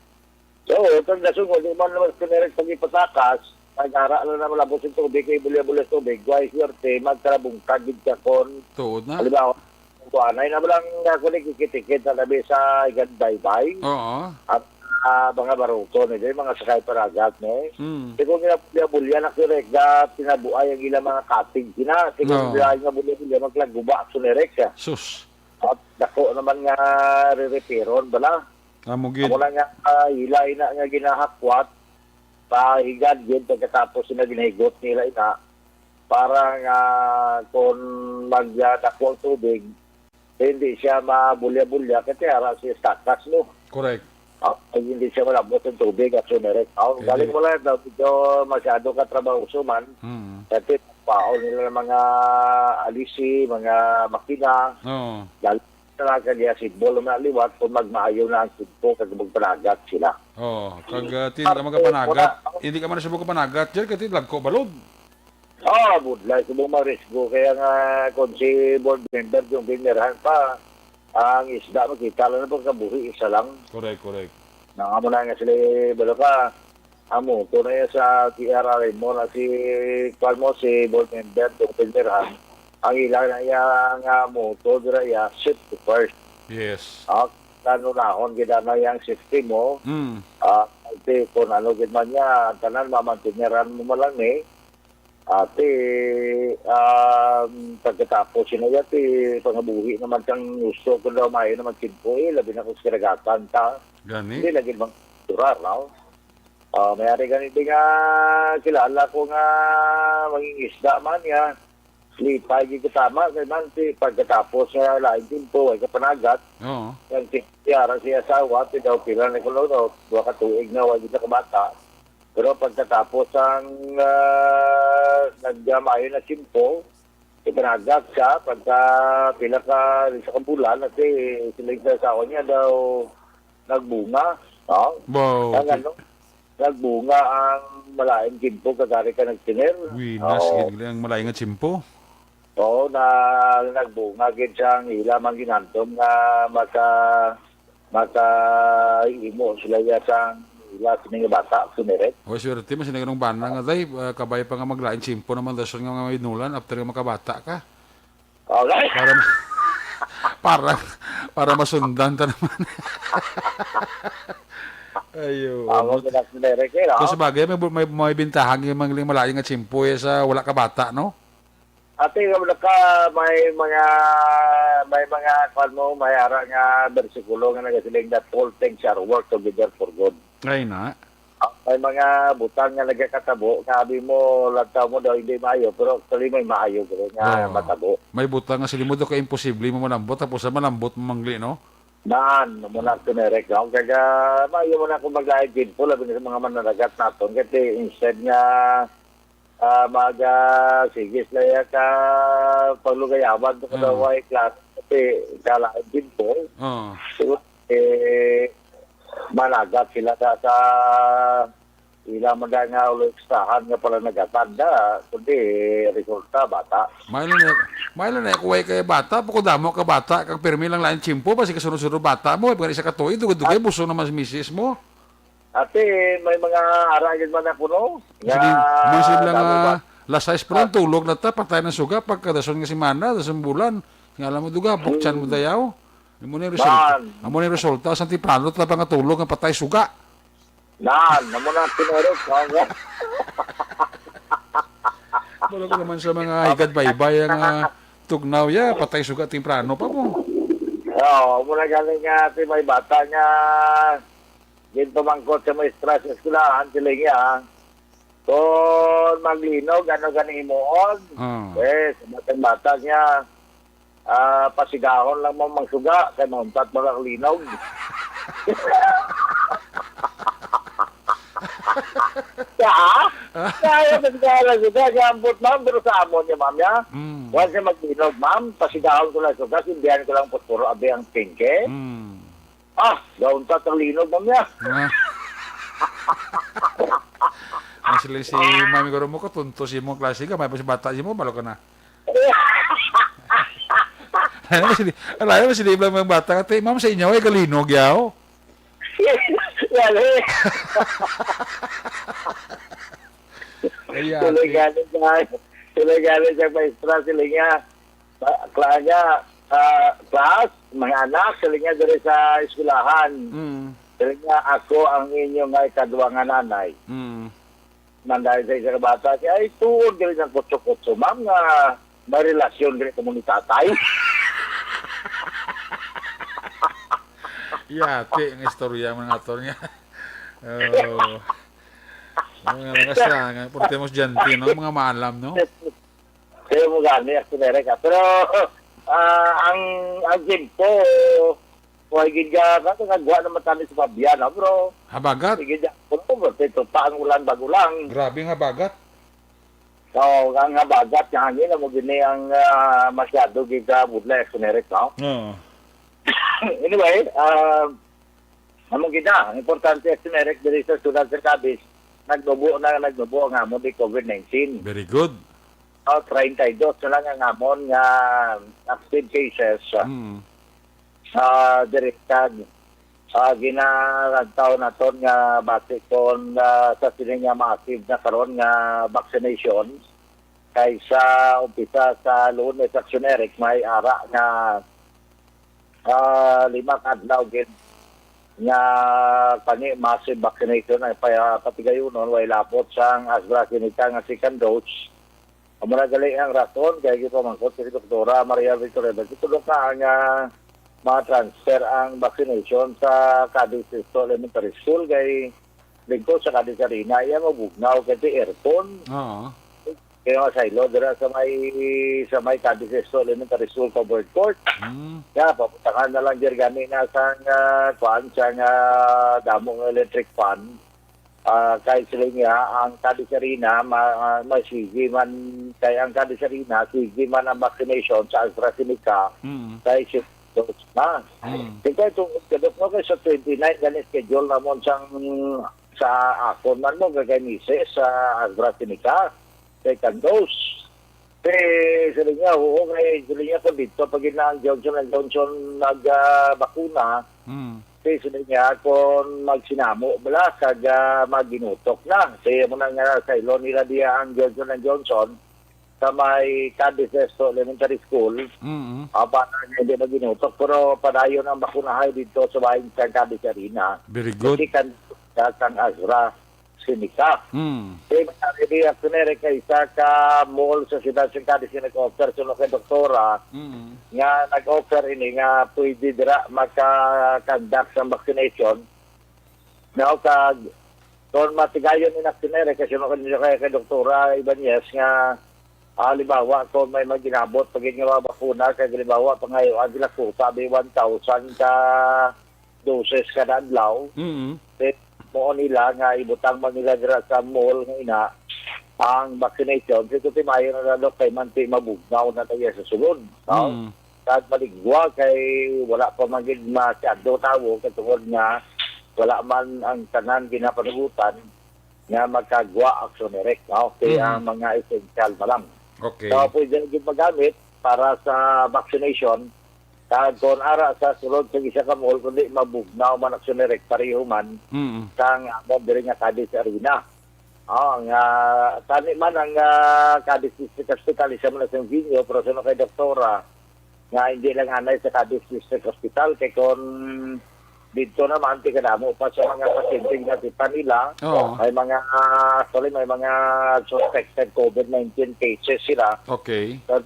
So, kung nasungod, di man naman kunerek pag ipatakas, nag-ara na naman labos yung tubig, kay bulya-bulya tubig, guay swerte, magkarabungkag, gidkakon. Tuod na? Halimbawa, kuanay na malang nakunik ikitikit na labi sa igandaybay. At mga baruto nila, mga sakay paragat ne. Siguro nga bulya na kurek na tinabuay ang ilang mga cutting sina. Siguro nga bulya maglaguba sunerek siya. Sus. At dako naman nga re-repairon bala. Amugid. Ako lang nga hilay na nga ginahakwat pahigad yun pagkatapos sila ginahigot nila ina para nga kung magdako ang tubig hindi siya mabulya-bulya kasi ara siya stakas no. Correct. Hindi siya malabot ng tubig at sunerek. Galing mo lang daw ito masyado katrabaho suman. Kasi paon nila ng mga alisi, mga makina. Galing na kanya sidbol na liwat kung magmaayaw na ang sidbo kag magpanagat sila. Kag tinda magpanagat. Hindi ka man subok panagat diyan kasi lagko balod. Budlay subong marisgo kaya nga kung si board member yung binirahan pa ang isda makita lang na pagkabuhi isa lang. Correct. Nakamo na nga sila balo ka. Amo, kung na sa TRR mo na si Palmo, si board member, yung pinirahan, ang ilang na yung motor dira ya shift first. Yes. Kano na akong ginana yung safety mo. Ate, kung ano ginaman niya, tanan mamantinyaran mo malang ate, pagkatapos sinaya, pangabuhi naman kang gusto ko daw mayo naman kinpo, labi na kung sinagatan ta. Gani? Hindi lagi bang turar, no? Mayari ganito nga, kilala ko nga, maging isda man ya, lipay, gigitama, kay man, pagkatapos nga laing kinpo, ay kapanagat, yung tiyara siya asawa, daw pila na kulo, duwa katuig na, wag na kabata. Pero pagkatapos ang nagdamayo na simpo, ipanagat siya pagka pila ka sa kabulan at sila sa asawa niya daw nagbunga. Wow. Nagbunga ang malaking simpo kagari ka nagtiner. Winas, ang malaking nga simpo. Oo, nagbunga gid siyang ilamang ginantom nga maka-imo sila yasang ila sining bata sumiret. Swerte mo sinaganong bana nga day kabay pa nga maglain simpo naman dason nga may nulan after nga makabata ka. Okay. Para para masundan ta naman. Ayo. Ako sa Derek eh, Kung sabagay, may bintahan yung mga malayang at simpoy sa wala ka bata, no? Ate, ka may mga kwan mo, may ara nga bersikulo nga nagasiling that all things are work together for good. Ay na. May mga butang nga nagkakatabo, sabi mo, lantaw mo daw hindi maayo, pero actually may maayo pero nga matabo. May butang nga silimod ka imposible mo malambot, tapos sa malambot mo mangli, no? Naan, muna ko direct ako. Kaya maayo mo na kung mag-aigid po, labi sa mga mananagat natin. Kasi instead nga sigis laya ka paglugayawan ko daw ay class. Kasi kalaigid po. So, managat sila sa ilang mga nga ulit-stahan nga pala nagatanda. Kundi resulta bata. Mailo na kuway kay bata, pako damo ka bata, kang pirmi lang lain chimpo, basi kasunod-sunod bata mo, pag isa ka tuwi, dugay buso naman si misis mo. Ate, may mga aragin man ako, no? Masin lang lasais pa lang, tulog na ta, patay ng suga, pagkadason nga si Mana, dasong bulan, nga alam mo duga, bukchan mo dayaw. Amo ni resulta, sa tiprano, tapang nga tulog, nga patay suga. Namo na tinurot. Wala ko naman sa mga higad baybay ang tugnaw ya, patay suga timprano pa mo. Oo, muna galing nga may bata nga ginto mangkot sa maestra sa eskulahan sila nga. Kung maglinog, ano ganing imuon. Sa batang bata niya, pasigahon lang mo mangsuga, kaya mauntat mo lang linog. Kaya nagkala suga, gambot ma'am, pero sa amon niya ma'am ya. Huwag siya mag-inog ma'am, pasigahon ko lang suga, sindihan ko lang putpuro, abi ang pinke. Gauntat ang linog ma'am ya. Masili si mami ko mo ko, tunto si mo klase ka, may pa si bata si mo, balo ka na. Alay mo silib lang mga bata ka, ma'am sa inyo ay kalinog yaw. Lali. Sila galing sa maestra, sila nga, class, mga anak, sila nga dari sa eskulahan. Sila nga, ako ang inyong ay kaduwangan nanay. Nanday sa isang bata, ay tuod galing ng kutso-kutso, ma'am, nga may relasyon galing komunitatay. Yate, ang istorya mga ator niya. Mga langas portemos janti, no? Mga maalam, no? Kaya mo gani, ako ka. Pero, ang gym po, huwag gidya, nagagawa naman tayo sa Fabian, bro. Habagat? Gidya, ito pa ang ulan bagulang. Grabe nga habagat. So, ang habagat, yung hangin, mo gini ang masyado gidya, budla, ako no? Anyway, among gina, ang importante ang sinerek diri sa Sudan sa Cabis, nagbubuo nga mo di COVID-19. Very good. 32 na lang ang amon nga active cases. Direktad. Ginaragtaw na ton nga base kon sa sila nga ma-active na karon nga vaccination kaysa umpisa sa Lunes sa Sunerek may ara nga 5 adlaw gid nga kani massive vaccination ay patigayonon way lapot sang AstraZeneca nga second dose. Amo na gali ang rason kay gito mangkot si Doktora Maria Victoria Dagitulo ka nga ma-transfer ang vaccination sa Cadiz Elementary School kay lingkod sa Cadiz Arena iya mabugnaw kay aircon. Kaya sa ilo dira sa may Cadiz Elementary School covered court. Kaya papuntahan na lang dyan gani na sa damong electric fan. Kahit sila nga, ang Cadiz Arena, masigi man, kaya ang Cadiz Arena, sige man ang vaccination sa AstraZeneca, kaya siya dose na. Kaya itong kadok mo kayo sa 29, gani schedule na mo sa akon man mo, gagamises sa AstraZeneca. Second dose. Sila nga, sila nga po dito, pag ang Johnson nag-bakuna, sila nga, kung magsinamo, bala, kag maginutok na. Kaya mo na nga sa ilo nila diya ang Johnson, sa may Cadiz Elementary School. Para hindi na ginutok. Pero padayon ang bakunahay dito sa bahay sa Cadiz Arena. Very good. Kasi kang Azra Sinica. Kaya may reaksyon kay isa ka mall sa siyudad sa Cadiz yung nag-offer sunod kay doktora nga nag-offer ini nga pwede dira maka-conduct sa vaccination. Now, kung matigayon ni naksinere kasi sunod kay doktora Ibanez nga halimbawa, kung may maginabot pag mga bakuna, kaya halimbawa, pangayo, agila ko, sabi 1,000 ka doses kada adlaw. Mo nila nga ibutang man nila dira sa mall nga ina ang vaccination. Kasi timayo na lalo kay manti mabugnaw na tayo sa sulod. No? Kahit maligwa kay wala pa magig masyado tawo katungod nga wala man ang tanan ginapanugutan nga magkagwa aksyonerek. No? Kaya ang mga essential na lang. Okay. So, pwede naging magamit para sa vaccination. Kung ara sa sulod sa isa ka mall, kundi mabugnaw man aksyonerek pareho man kang amon diri nga Cadiz Arena. Tani man ang Cadiz District Hospital, isa man sa Vinyo, pero sunod kay doktora, nga hindi lang anay sa Cadiz District Hospital, kay kung dito naman, tikadamo pa sa mga pasyente na tipa nila. May mga, may mga suspected COVID-19 cases sila. Okay. So,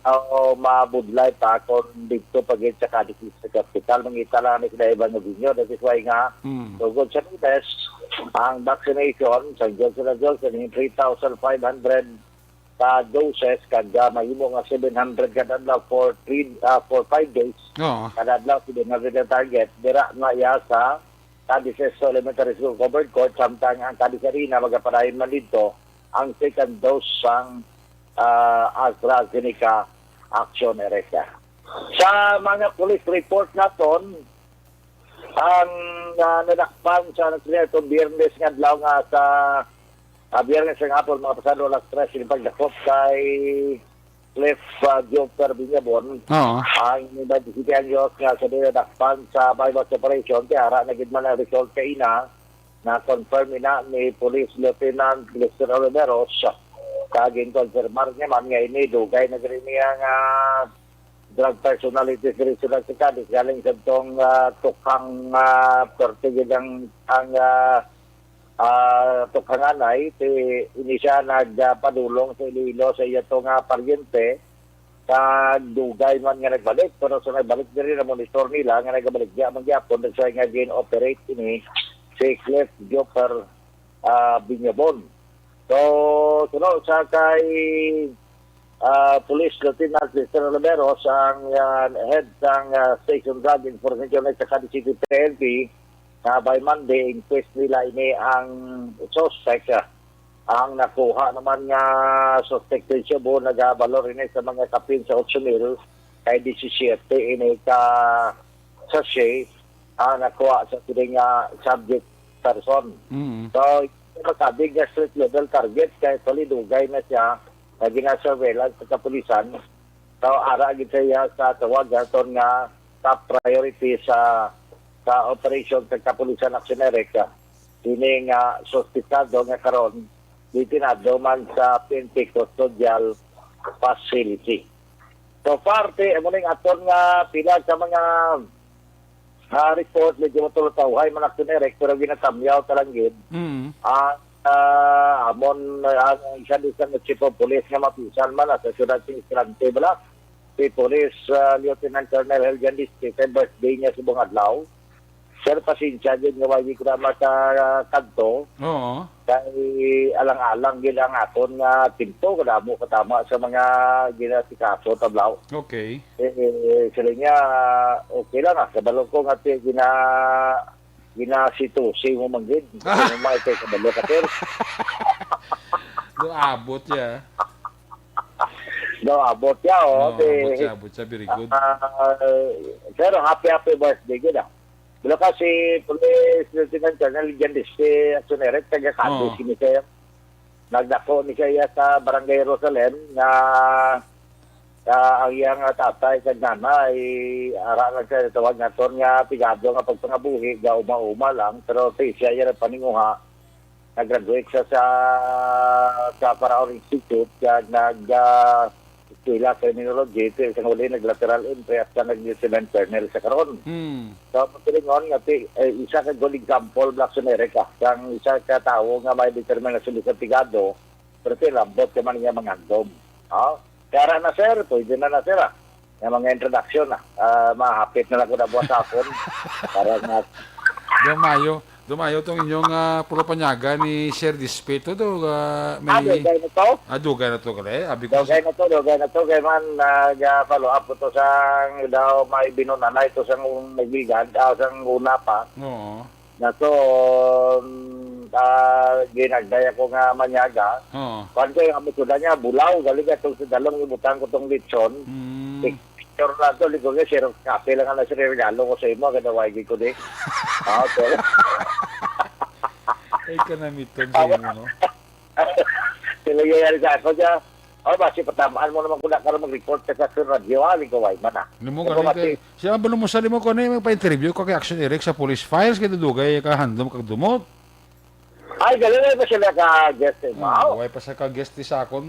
mabudlay pa kung dito pag-in sa Cadiz District Hospital. Mangita lang ni Kina Ivan Novinio. That is why nga, tugod sa test, ang vaccination sa Johnson & Johnson, 3,500 doses, kada mahimo nga 700 kada adlaw for 5 days. Kada adlaw 700 ang target. Dira nga iya sa Cadiz Elementary School covered court, samtang ang Cadiz Arena magapadayon man dito ang second dose sang AstraZeneca Action Ereka. Sa mga police report naton, ang nadakpan sa itong Biyernes nga adlaw nga sa Biyernes ng hapon, mga pasado alas 3, yung pagdakop kay Cliff Joker Binyabon. Ang nabisitihan nyo nga sa dinadakpan sa bypass operation, kaya hara nagid man ang result kay ina na confirm ina ni Police Lieutenant Lester Oliveros. Kaging confirmar niya man nga ini, dugay na gani niya nga drug personality sa Cadiz. Galing sa itong tukang pertigid ang tukhanganay ini siya nagpadulong sa Iloilo sa iya itong paryente sa dugay man nga nagbalik, pero sa nagbalik na rin na monitor nila nga nagbalik diya magyapon sa nga gin-operate ini si Cliff Joper Binyabon. So sunod sa kay Police Lieutenant Lester Oliveros ang head ng Station Drug Enforcement Unit sa Cadiz City PNP. By Monday, inquest nila ini ang suspect. Ang nakuha naman nga suspected siya po nag-abalor ini sa mga kapin sa 8,000 kay 17 ini ka sachet ang nakuha sa piling subject person. So, makabig na street level target kay palidugay na siya na gina-surveillance sa kapulisan. So, aragin siya sa tawagan nga top priority sa operation sa kapulisan aksyonerek. Kini nga suspitado nga karon ditinado man sa PNP Custodial Facility. So parte amo ning aton nga pila sa mga report medyo matulutaw ay man aksyonerek pero ginatamyaw talanggid. Amon ang isa din sa chief of police nga mapisan man sa siyudad ng Estrante bala si Police Lieutenant Colonel Helgan District birthday niya sa buong adlaw. Sir, pasensya din nga wagi ko naman sa kanto. Kaya alang-alang gilang aton nga tinto kadamo katama sa mga ginasikaso tablaw. Okay. Sila nga okay lang kabalo ko nga ginasitusi mo manggid. Ano may kay kabalo ka sir? Do abot ya. No, abot ya abot siya, very good. Pero happy birthday gid Bilo kasi Police Lieutenant Colonel Jandiste Aksyonerek, taga-Cadiz ni siya. Nagdako ni siya sa Barangay Rosalem na ang iyang tatay kag nanay ara lang siya tawag nga ton nga pigado nga pagpangabuhi ga uma-uma lang pero siya yan paninguha. Nag-graduate siya sa Paraon Institute kag eskwela criminology, ito sa uli nag-lateral entry at sa nag-cement kernel sa karon. So, pagkilingon nga, isa ka good example, Black sa America, kang isa ka tao nga may determinasyon sa tigado, pero lambot ka man nga mga handom. Kaya na sir, pwede na sir yung mga introduction mahapit na lang ko na buwan sa akon. Para nga, Dumayo tong inyong pulopanyaga ni Sir Dispeto do may dugay na to? dugay na to kale. Abi ko Dugay na to, kaya man follow up ko to sa daw may binunanay to sa nagbigan, sa una pa. Oo. Na to, ginagdaya ko nga manyaga. Oo. Kung ko yung amisuda niya, bulaw, galing itong sa dalong ibutang ko tong litson. Picture na to, ligo nga, sir, kape lang na sir, regalo ko sa imo, ganaway ko di. Okay. Ay kanamiton sa imo, no? Sila yayari sa ako dyan. Basi patamaan mo naman kung na ka mag-report ka sa radyo, aling ko, way man Nimo ganito. Siya ba mo sa limo ko na pa-interview ko kay Action Eric sa police files kay dugay ka handom kag dumot. Ay, galing ba sila ka-guest eh, Mao? Way pa sa ka-guest sa akon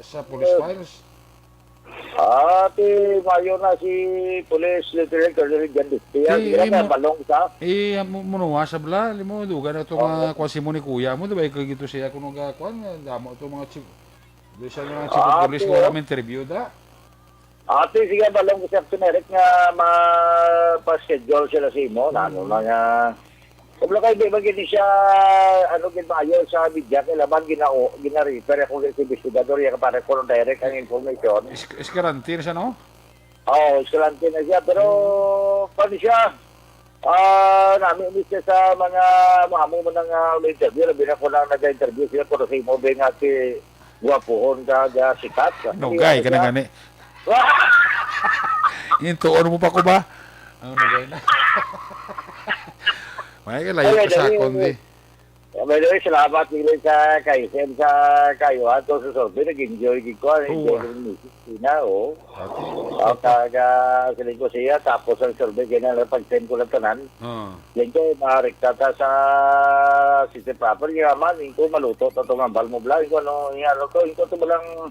sa police files. Ate, mayo na si Police Lieutenant Colonel Gandiste. Hindi na balong sa? Munuwa sa bla, limo dugay na to nga kwan si mo ni kuya mo, diba kay gito siya kuno ga kwan, damo to mga chief. Do siya nga chief of police ko ra interview da. Ate, sige balong ko sa Action nga ma-schedule sila sa imo, na nga kung kayo di ba gini siya, ginayo sa media, kailaman gina-refer ako sa investigador, yung para ko direct ang information. Iskarantin siya, no? Oo, iskarantin na siya, pero paano siya? Namin siya sa mga mahamo mo ng interview, labi na ko lang nag-interview siya, pero sa imo ba nga si guwapuhon ka, sikat. Nugay ka na gani. Intuon mo pa ko ba? Nugay na. May layo pa sa akon di. By the way, salamat nila sa kayo. Sa kayo, ato sa sobe, nag-enjoy ko. Enjoy ko ng music. Siling ko siya, tapos ang sobe, kaya pag-send ko lang tanan. Siling ko, marekta sa system proper. Yung aman, yung ko maluto, itong ambal mo bla. Yung ko, yung ko ito balang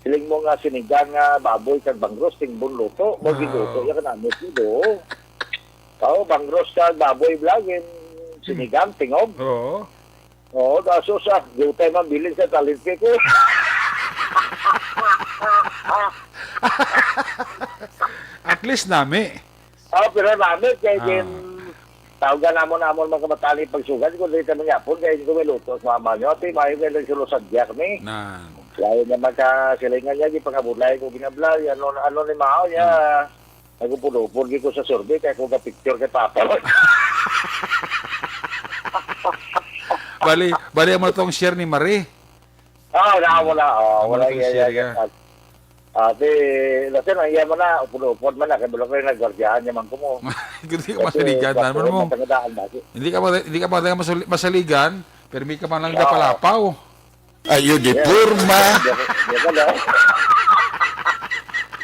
siling mo nga sinigang nga baboy kag bangros, ting bunluto. Magiluto, yung kanamit nito. Bangros kag baboy blagin, sinigang, tingog. Oo, kaso sa gutay mabilis sa talente ko. At least nami. Pero nami, kaya din, tawagan namon mga kabatali pagsugan, kung dito naman yapon, kaya hindi ko may luto sa mama nyo. Ate, mayo kayo lang sulusadya kami. Kaya naman silingan niya, di pangabulay ko binablay, ano ni Mao niya. Nagpupulupur ko sa survey kaya kung ka-picture kay Papa. Bali mo itong share ni Marie. Wala iya. Ate, lasin ang iya mo na, upulupur man na, kaya bulok rin nag-guardiaan niya man ko mo. Hindi ka masaligan man mo. Hindi ka masaligan, pero may ka man lang napalapaw. Ayun, di purma.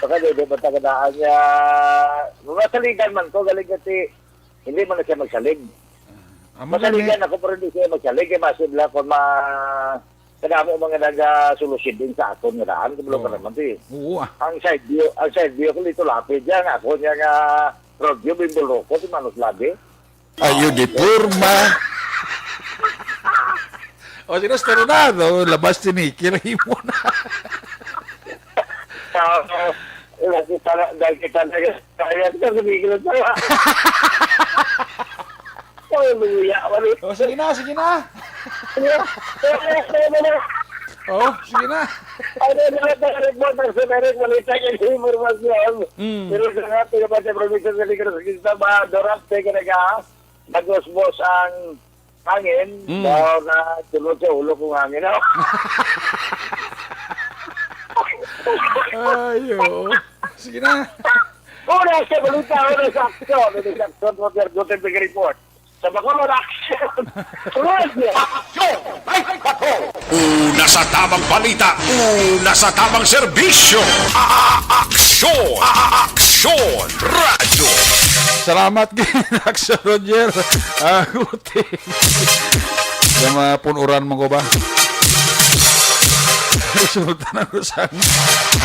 Baka di ba tagadaan niya, masaligan man ko, galing kasi, hindi man na siya magsalig. Masaligan ako, pero hindi siya magsalig, kaya masibla ko kadamo mga nag-solution din sa aton nga daan, kabulong ka naman ito eh. Ang side view ko dito lapid dyan, ako niya nga, rodyo, bimbulo ko, si Manus Labi. Ayun, di purma. O, sinastarunado, labas si Nicky, rahim mo na. Dahil kita sumigil na tayo. O, sige na. Sige O, sige na. Ano na report ng Semerek, malita yung informasyon. Pero sa nga, pinabasa provision sa Ligro sa Kista, dorap, teka nag-usbos ang hangin, dahil na tulog sa ulo kong hangin. Ayo. Sige na. Una sa balita, una sa aksyon. Una sa aksyon, Roger Gutenberg report. Sa Bacolod Action. Una sa tamang balita, una sa tamang serbisyo. Aksyon! Aksyon! Radyo! Salamat Action Roger. Agutin. Sa mga punuran mo ko ba? Sultan ako sa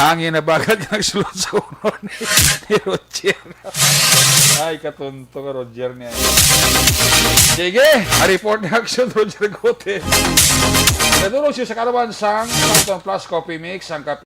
hangin na bagat ka nagsulot sa uno ni Roger. Ay, katunto ka, Roger niya. Sige, report na action, Roger Gote. Natulog siya sa kalabansang Samton Plus Coffee Mix, ang kape.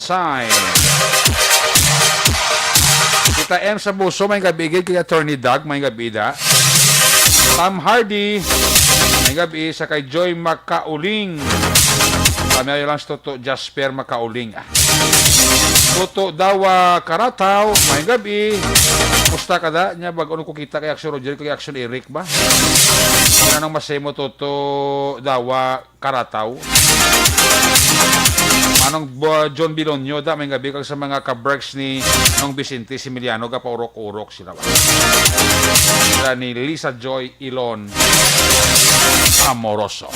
Sign. Kita M sa buso, may gabigid kay Attorney Doug, may gabida. Tom Hardy, may gabi sa kay Joy Makauling. Kami lang sa Toto Jasper Makauling. Toto Dawa Karataw, may gabi. Musta ka da? Nya bago ko kita kay Action Roger, kay Action Eric ba? Kaya nang masemo Toto Dawa Karataw. Anong John Bilonyo da, may gabi kag sa mga kaberks ni Nong Vicente Similiano, kapaurok-urok sila ba? Sila ni Lisa Joy Ilon Amoroso.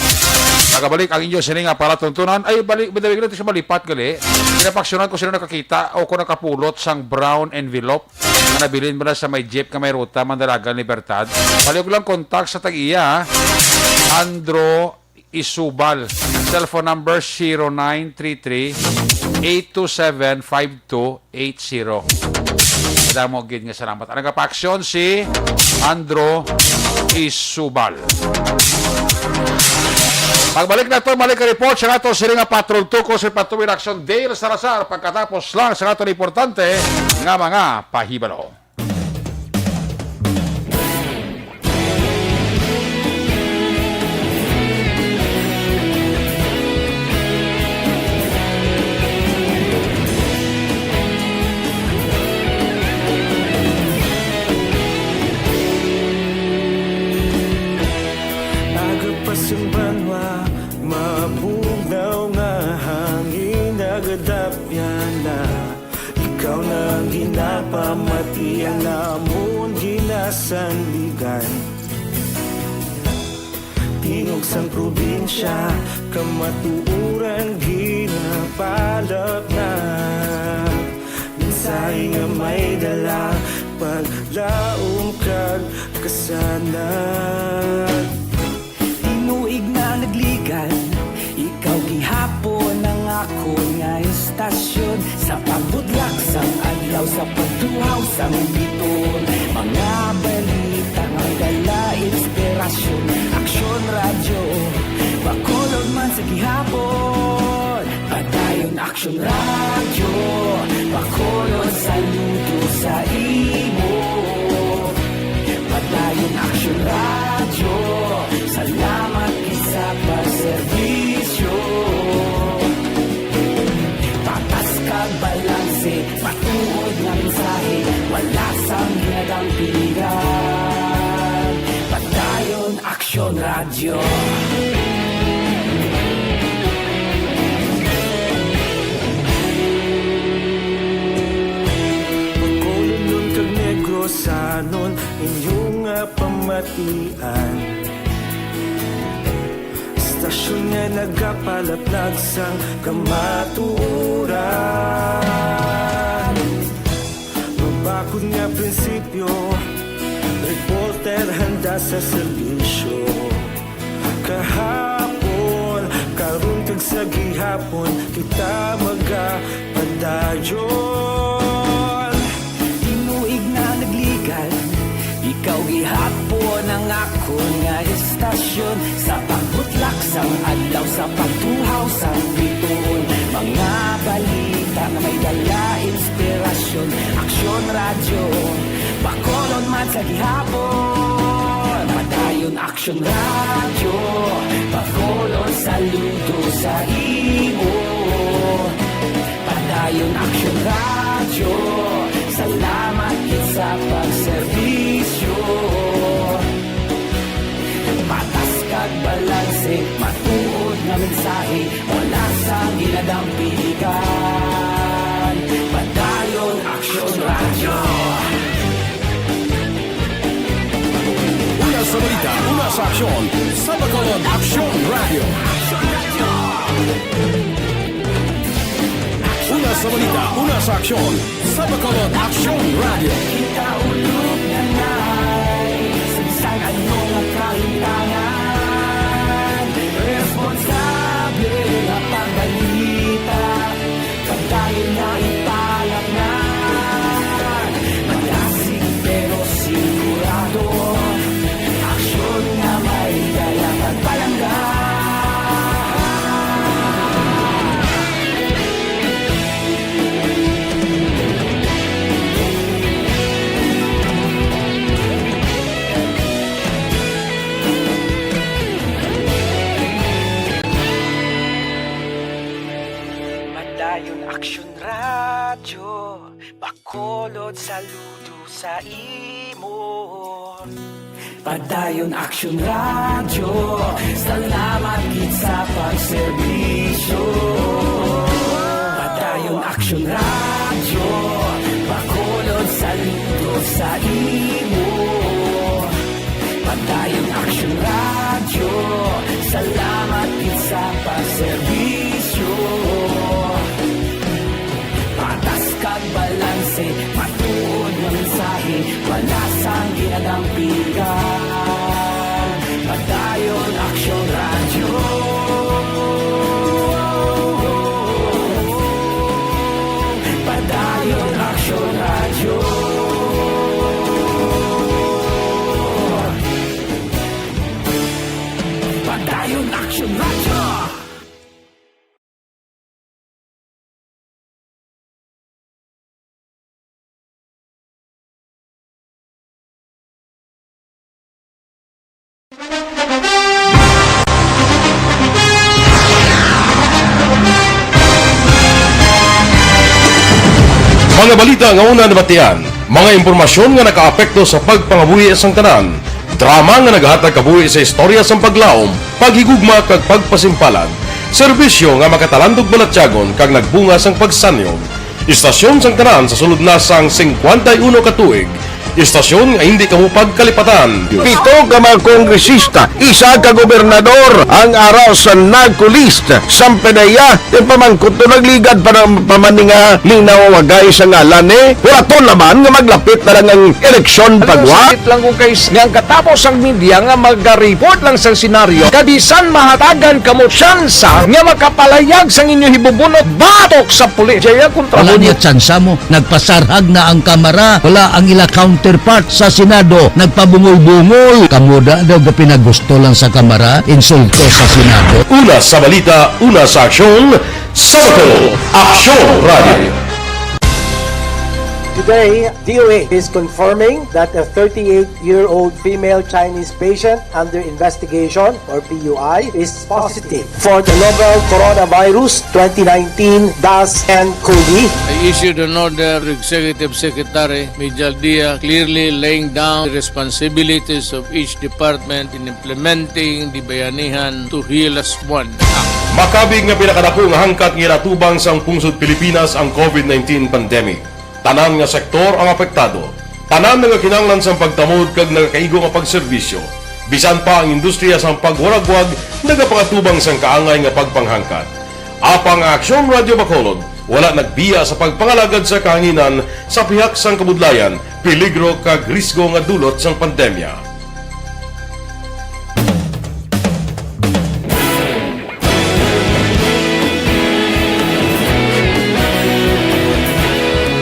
Nagabalik ang inyo sining para tuntunan. Ay, balik, badawig natin siya malipat gali. Pinapaksyonan ko sila nakakita o kung nakapulot sang brown envelope na nabilin mo na sa may jeep ka may ruta, Mandalagan, Libertad. Balik lang kontak sa tag-iya, Andro Isubal. Cellphone number 0933-827-5280. Kada mo gid nga salamat. Ang nagapaksyon si Andro Isubal. Pagbalik na ito, mali ka report sa nato sila nga Patrol 2 ko sa Patuwin Action Dale Salazar pagkatapos lang sa nato importante nga mga pahibalo. Pamati ang namon ginasandigan. Tingog sang probinsya, kamatuuran ginapalap na. Minsay nga may dala, paglaom kag kasanan. Tinuig na nagligan, ikaw gihapon ang ako nga istasyon. Sa pagbutlak sang adlaw, sa pagduhaw sang biton. Mga balita nga dala inspirasyon. Aksyon radyo, Bacolod man sa gihapon. Padayon Aksyon radyo, Bacolod saludo sa imo. Padayon Aksyon radyo, salamat isa pagserbisyo. Patas kag balanse, patuod ng mensahe. Radyo. Pagkulunod kag Negrosanon inyong pamatian. Stasyon nga nagapalaplag sang kamaturan. Mabakod nga prinsipyo, reporter handa sa serbisyo. Kahapon, karon kag sa gihapon, kita magapadayon. Tinuig na nagligal, ikaw gihapon ang ako nga estasyon. Sa pagbutlak sang adlaw, sa pagtuhaw sang bituon. Mga balita na may dala inspirasyon. Aksyon radyo, Bacolod man sa gihapon. Padayon Aksyon radyo, Bacolod saludo sa imo. Padayon Aksyon radyo, salamat kit sa pagserbisyo. Patas kag balanse, matuod nga mensahe, wala sa ginadampikan. Padayon Aksyon radyo. Una sa balita, una sa aksyon, sa Bacolod Aksyon Radio. Una sa balita, una sa aksyon, sa Bacolod Aksyon Radio. Kita ulog na na'y sagsang anong kahintangan. Responsable na pagbalita, pagdayon na ipalak na. Malasig pero sigurado, aksyon na may dalang at palangga. Padayon Aksyon radyo, Bacolod saludo sa imo. Padayon Aksyon radyo, salamat kit sa pagserbisyo. Padayon Aksyon radyo, Bacolod saludo sa imo. Padayon Aksyon radyo, salamat kit sa pagserbisyo. Patas kag balanse, matuod nga mensahe, wala sang ginadampikan. Padayon Aksyon radyo. Padayon Aksyon radyo. Padayon Aksyon radyo. Mga balita nga una nabatian, mga impormasyon nga nakaapekto sa pagpangabuhi sang tanan, drama nga naghatag kabuhi sa istorya sang paglaom, paghigugma kag pagpasimpalan, serbisyo nga makatalandog balatyagon kag nagbunga sang pagsanyog, istasyon sang tanan sa sulod na sang 51 katuig, istasyon nga hindi kamupag kalipatan. 7 ka mga kongresista, isa ka gobernador ang araw sa nagkulist sa Penaya yung pamangkot to nagligad para pamaninga linaw wagay sa ngalan wala naman nga maglapit na lang ang eleksyon pagwa. Sakit lang kung kays nga katapos ang media nga mag-report lang sa senaryo kadisan mahatagan kamo tsansa nga makapalayag sang inyo hibubunot batok sa pulis. Jaya kontra wala niya tsansa mo, nagpasarhag na ang kamara, wala ang ila counterpart sa Senado, nagpabungol-bungol. Kamuda daw ga pinagusto lang sa kamara, insulto sa Senado. Una sa balita, una sa aksyon, sa Bacolod Aksyon Radio. Today, DOA is confirming that a 38-year-old female Chinese patient under investigation, or PUI, is positive for the novel coronavirus 2019 DAS-CoV. I issued an order to Executive Secretary Mijal Dia clearly laying down the responsibilities of each department in implementing the Bayanihan to Heal as One Act. Makabig nga pinakadako nga hangkat nga natubang sang pungsod Pilipinas ang COVID-19 pandemic. Tanan nga sektor ang apektado. Tanan nga kinahanglan sang pagtamod kag nagakaigo nga pagserbisyo. Bisan pa ang industriya sang pagwaragwag nagapangatubang sang kaangay nga pagpanghangkat. Apang Aksyon Radio Bacolod wala nagbiya sa pagpangalagad sa kahanginan sa pihak sang kabudlayan, peligro kag risgo nga dulot sang pandemya.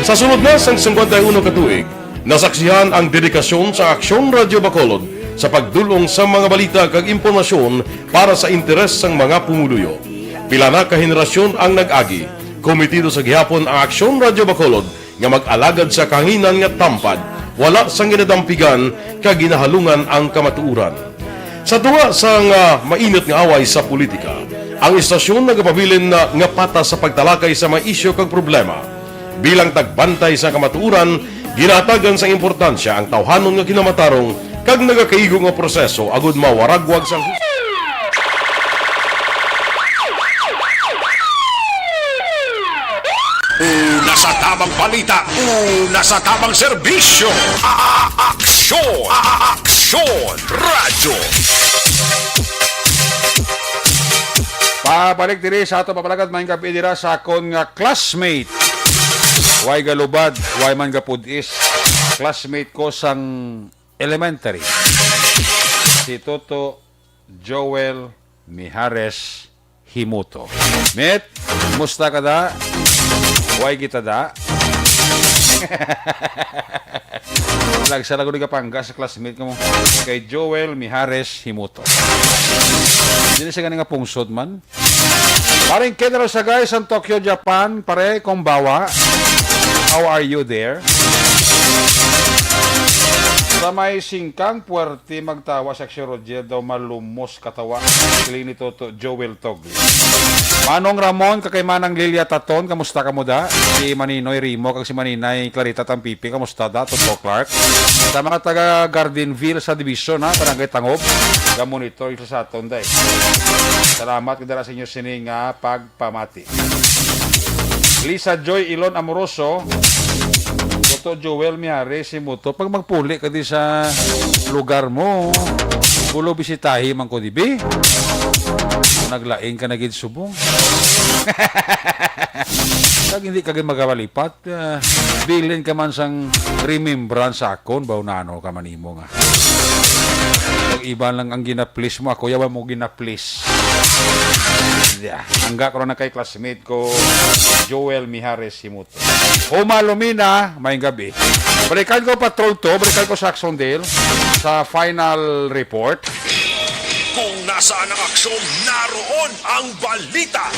Sa sunod na sang 51 katuig, nasaksihan ang dedikasyon sa Aksyon Radio Bacolod sa pagdulong sa mga balita kag impormasyon para sa interes sang mga pumuluyo. Pila na ka henerasyon ang nag-agi, komitido sa gihapon ang Aksyon Radio Bacolod nga mag-alagad sa kahanginan nga tampad, wala sang ginadampigan kag ginahalungan ang kamatuuran. Sa duwa sang mainit nga away sa politika, ang istasyon nagapabilin na nga patas sa pagtalakay sa mga isyu kag problema. Bilang tagbantay sa kamatuuran, ginatagan sa importansya ang tawhanon nga kinamatarong kag nagakaigo nga proseso agud mawaragwag sang Una sa tamang balita, una sa tamang serbisyo. Aksyon! Aksyon! Radyo! Pabalik diri sa ato papalagad maing gabi dira sa akon nga classmate. Way galubad, way man gapudis. Classmate ko sang elementary. Si Toto Joel Mijares Himuto. Met, musta ka da? Way kita da? Lagsala ko ni kapangga sa classmate ko mo. Kay Joel Mijares Himuto. Hindi siya nga pungsod man. Paring Kenro sa guys ang Tokyo, Japan. Pare, kumbawa. How are you there? Sa may singkang puwerte magtawa sa Roger daw malumos katawa. Kili ni Toto Joel Togli. Manong Ramon, kakay Manang Lilia Taton, kamusta ka mo da? Si Maninoy Rimo, kag si Maninay Clarita Tampipi, kamusta da? Toto Clark. Sa mga taga Gardenville sa Division, ha? Barangay Tangob, ga-monitor sa aton day. Salamat kadala sa inyo sining pagpamati. Lisa Joy Ilon Amoroso, Toto Joel Mijares Himuto, pag magpuli ka di sa lugar mo, bulo bisitahi man ko dibi. Naglaing ka na gid subong. Kag hindi ka gid magawalipat, bilin ka man sang remembrance sa akon, baw na ano ka manimo nga. Pag iba lang ang gina-please mo, ako yawa mo gina-please. Angga ko na kay classmate ko, Joel Mijares Himuto. Humalumina, may gabi. Balikan ko Patrol 2, balikan ko sa Axondale sa final report. Kung nasaan ang aksyon, naroon ang balita.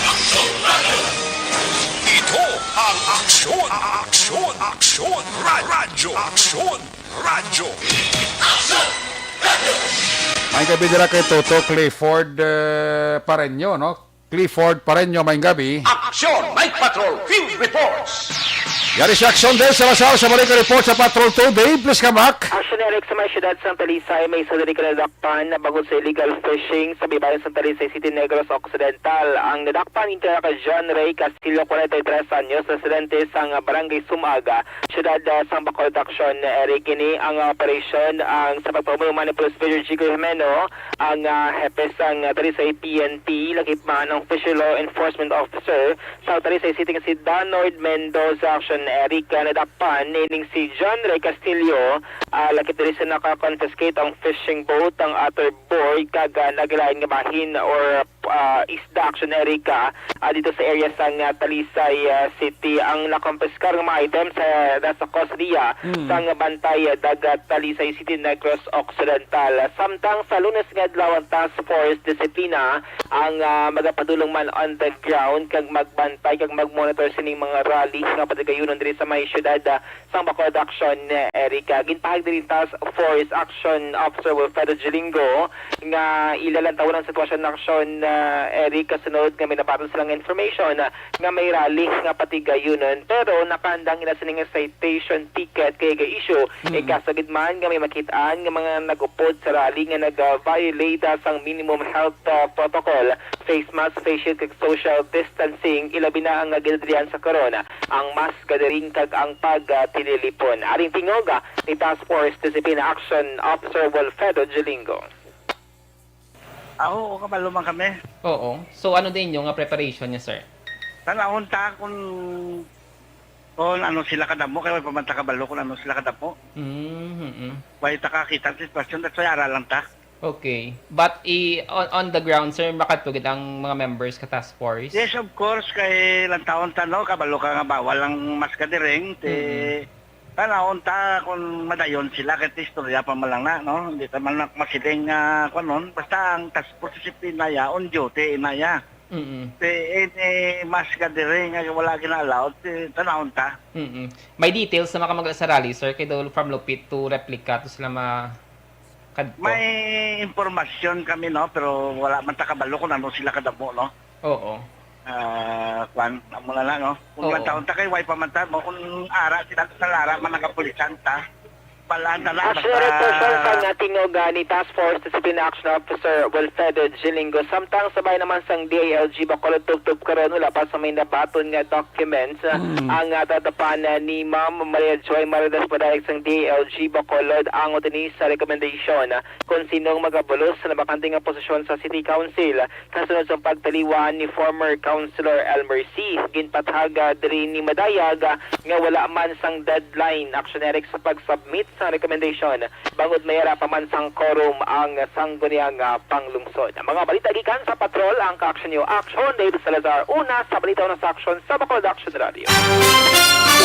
Ito ang aksyon, aksyon, aksyon, radyo, aksyon, radyo. May gabi dira kay Toto Clifford Pareño, no? Clifford Pareño, may gabi. Aksyon, Night Patrol, Field Reports. Yari si Aksyon del Salazar sa balik report sa Patrol 2. Dave, please come back. Action Eric sa may siyudad Santa Talisay may sadari ka nadakpan na bago sa illegal fishing sa bibayan Santa Talisay City, Negros Occidental. Ang nadakpan intra ka John Ray Castillo, 43 anyos, residente sa Barangay Sumaga, siyudad San Bacolod. Action Eric, ini ang operation ang sa pagpamuluman ni Police Major Chico Jimeno, ang hepe sang Talisay PNP, lakip man ang Fisher Law Enforcement Officer sa Talisay City si Danoid Mendoza. Action Eric, nadakpan nining si John Ray Castillo, lakip diri sa naka-confiscate ang fishing boat, ang other boy, kaga nagilain nga bahin or isda action Erika dito sa area sa Talisay City. Ang nakompiskar ng mga items nasa kustodiya sa Bantay Dagat Talisay City, Negros Occidental. Samtang sa Lunes nga adlaw ang Task Force Disiplina ang magapadulong man on the ground kag magbantay kag magmonitor sining mga rally nga patigayunon diri sa may syudad sang Bacolod Action Erika. Ginpahag diri Task Force Action Officer Wilfredo Gilingo nga ilalantawan ang sitwasyon ng aksyon Erika sunod nga may napaton silang information nga may rally nga patigayunon pero nakandang ila sining citation ticket kay issue kasagid man nga may makitaan nga mga nagupod sa rally nga nag-violate sang minimum health protocol, face mask, face shield kag social distancing, ilabi na ang ginadrian sa corona ang mass gathering kag ang pagtililipon. Aring tingoga ni Task Force Discipline Action Officer Wilfredo Gilingo. Oo, kabalo man kami. Oo. So ano din yung preparation niya, sir? Tanahon ta kung ano sila kadamo, kaya may pamanta kabalo kung ano sila kadamo. Why ta kakita sa sitwasyon, that's why aralan ta. Okay. But on the ground, sir, makatugid ang mga members ka task force? Yes, of course, kay lang taon ta, no, kabalo ka nga bawal ang mas kadiring, tanahon ta kung madayon sila kahit istorya pa malang na, no? Hindi ta man masiling kanon, basta ang task force discipline ya on duty inaya. Mas kadiri nga wala ginalaw, tanahon ta. May details na makamagla sa rally, sir, kay Dol from Lupit to replica to sila kadto. May impormasyon kami, no, pero wala man ta kabalo kung ano sila kadamo, no. Oo. Kwan, mula na, no? Kung taon ta kay way pamanta mo, kung ara sila sa lara man nagapulisan ta, palaan ta na. Actually, reportion sa nating ni Task Force Discipline Action Officer Wilfredo Gilingo. Samtang sabay naman sang DALG Bacolod tugtog karon wala pa sa may nabaton nga documents ang tatapan ni Ma'am Maria Joy Maridas Padayag sang DALG Bacolod ang utinis sa recommendation kung sinong magabulos sa nabakanting nga posisyon sa City Council kasunod sa pagtaliwan ni former Councilor Elmer C. Ginpathaga diri ni Madayag nga wala man sang deadline action Eric sa pag-submit sa recommendation bangod mayara pa man sang quorum ang sangguniang panglungsod. Mga balita gikan sa patrol ang ka-action nyo Action David Salazar, una sa balita na sa action sa Bacolod Action Radio.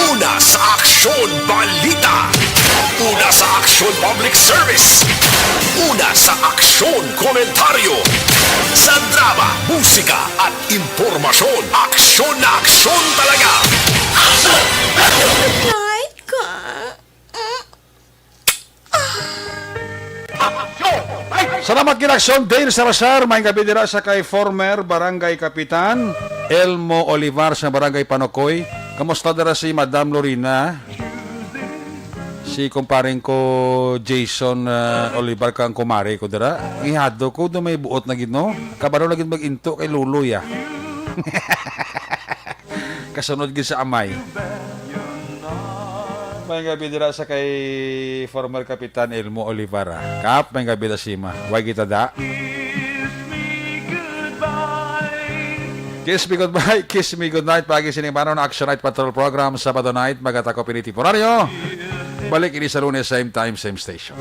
Una sa aksyon balita. Una sa aksyon public service. Una sa aksyon komentaryo. Sa drama, musika at impormasyon. Aksyon na aksyon talaga. Aksyon! Night ka. Salamat ginaksyon Dale Salazar, may gabi dira sa kay former Barangay Kapitan Elmo Olivar sa Barangay Panokoy. Kamusta dira si Madam Lorina? Si kumparing ko Jason Olivar kang kumare ko dira. Ihado ko do may buot na gid no. Kabaro na gid mag-into kay Luloy ah. Kasunod gid sa amay. May gabi dira sa kay former Kapitan Elmo Olivara. Kap, may gabi da sima. Why kita da? Kiss me goodbye, kiss me goodnight. Pagi sinimano na Action Night Patrol Program. Sabado night, magatako piniti Porario. Balik ini sa Lunes, same time, same station.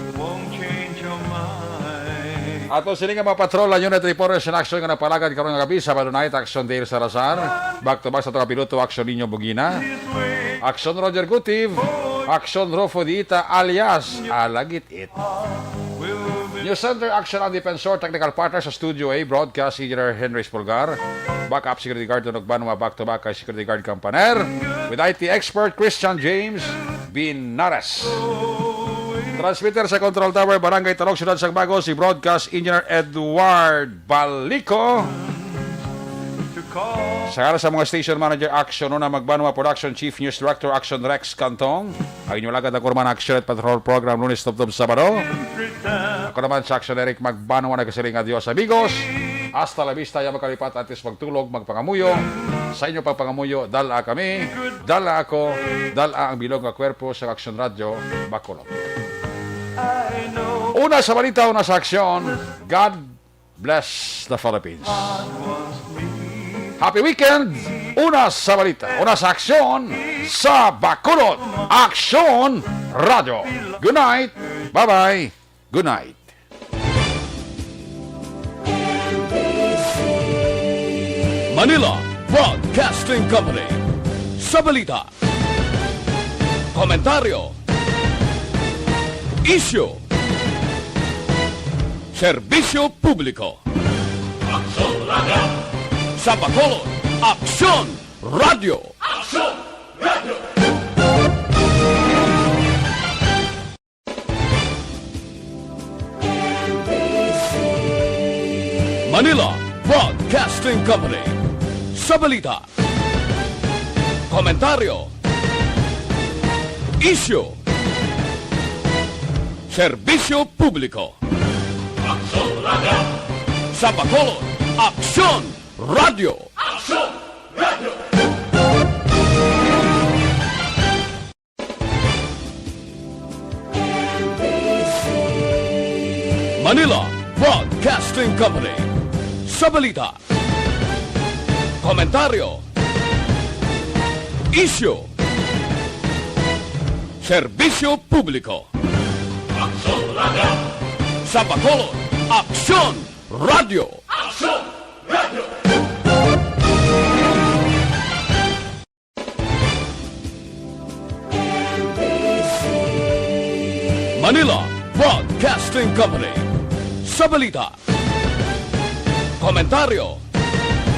Ato sini nga mga patrol, ang unit reporters in action nga napalagad karon nga gabi. Sabado night, Action Dale Salazar. Back to back sa ito kapiluto, Action Ninyo Bugina. Action Roger Gutiv. Action Rofo Dita alias Alagit It. News Center Action ang Defensor Technical Partner sa Studio A. Broadcast Engineer Henry Spulgar. Backup Security Guard Tunog Banwa. Back to back kay Security Guard Campaner. With IT Expert Christian James Binares. Transmitter sa Control Tower Barangay Talog Ciudad Sagbago si Broadcast Engineer Edward Balico. Sa mga station manager Action na Magbanwa Production Chief News Director Action Rex Cantong. Ang inyong lagad na kurman Action at Patrol Program Lunes Tubtob Sabado. Ako naman sa Action Eric Magbanwa nagkasiling adios amigos. Hasta la vista ya makalipat atis magtulog magpangamuyo. Sa inyo pagpangamuyo dala kami, dala ako, dala ang bilog nga kwerpo sa Action Radio Bacolod. Una sa balita, una sa aksyon. God bless the Philippines. Happy weekend! Una sa balita, una sa aksyon sa Bacolod Action Radio. Good night. Bye-bye. Good night. Manila Broadcasting Company. Sa balita, komentaryo, isyu, serbisyo publiko. Sa Bacolod, Aksyon Radio. Manila Broadcasting Company. Sa balita, komentaryo, isyu, serbisyo publiko. Sa Bacolod, Aksyon Radio. Manila Broadcasting Company. Sa balita, komentaryo, isyu, serbisyo publiko. Sa Bacolod, Aksyon Radio. Manila Broadcasting Company. Sa balita, komentaryo,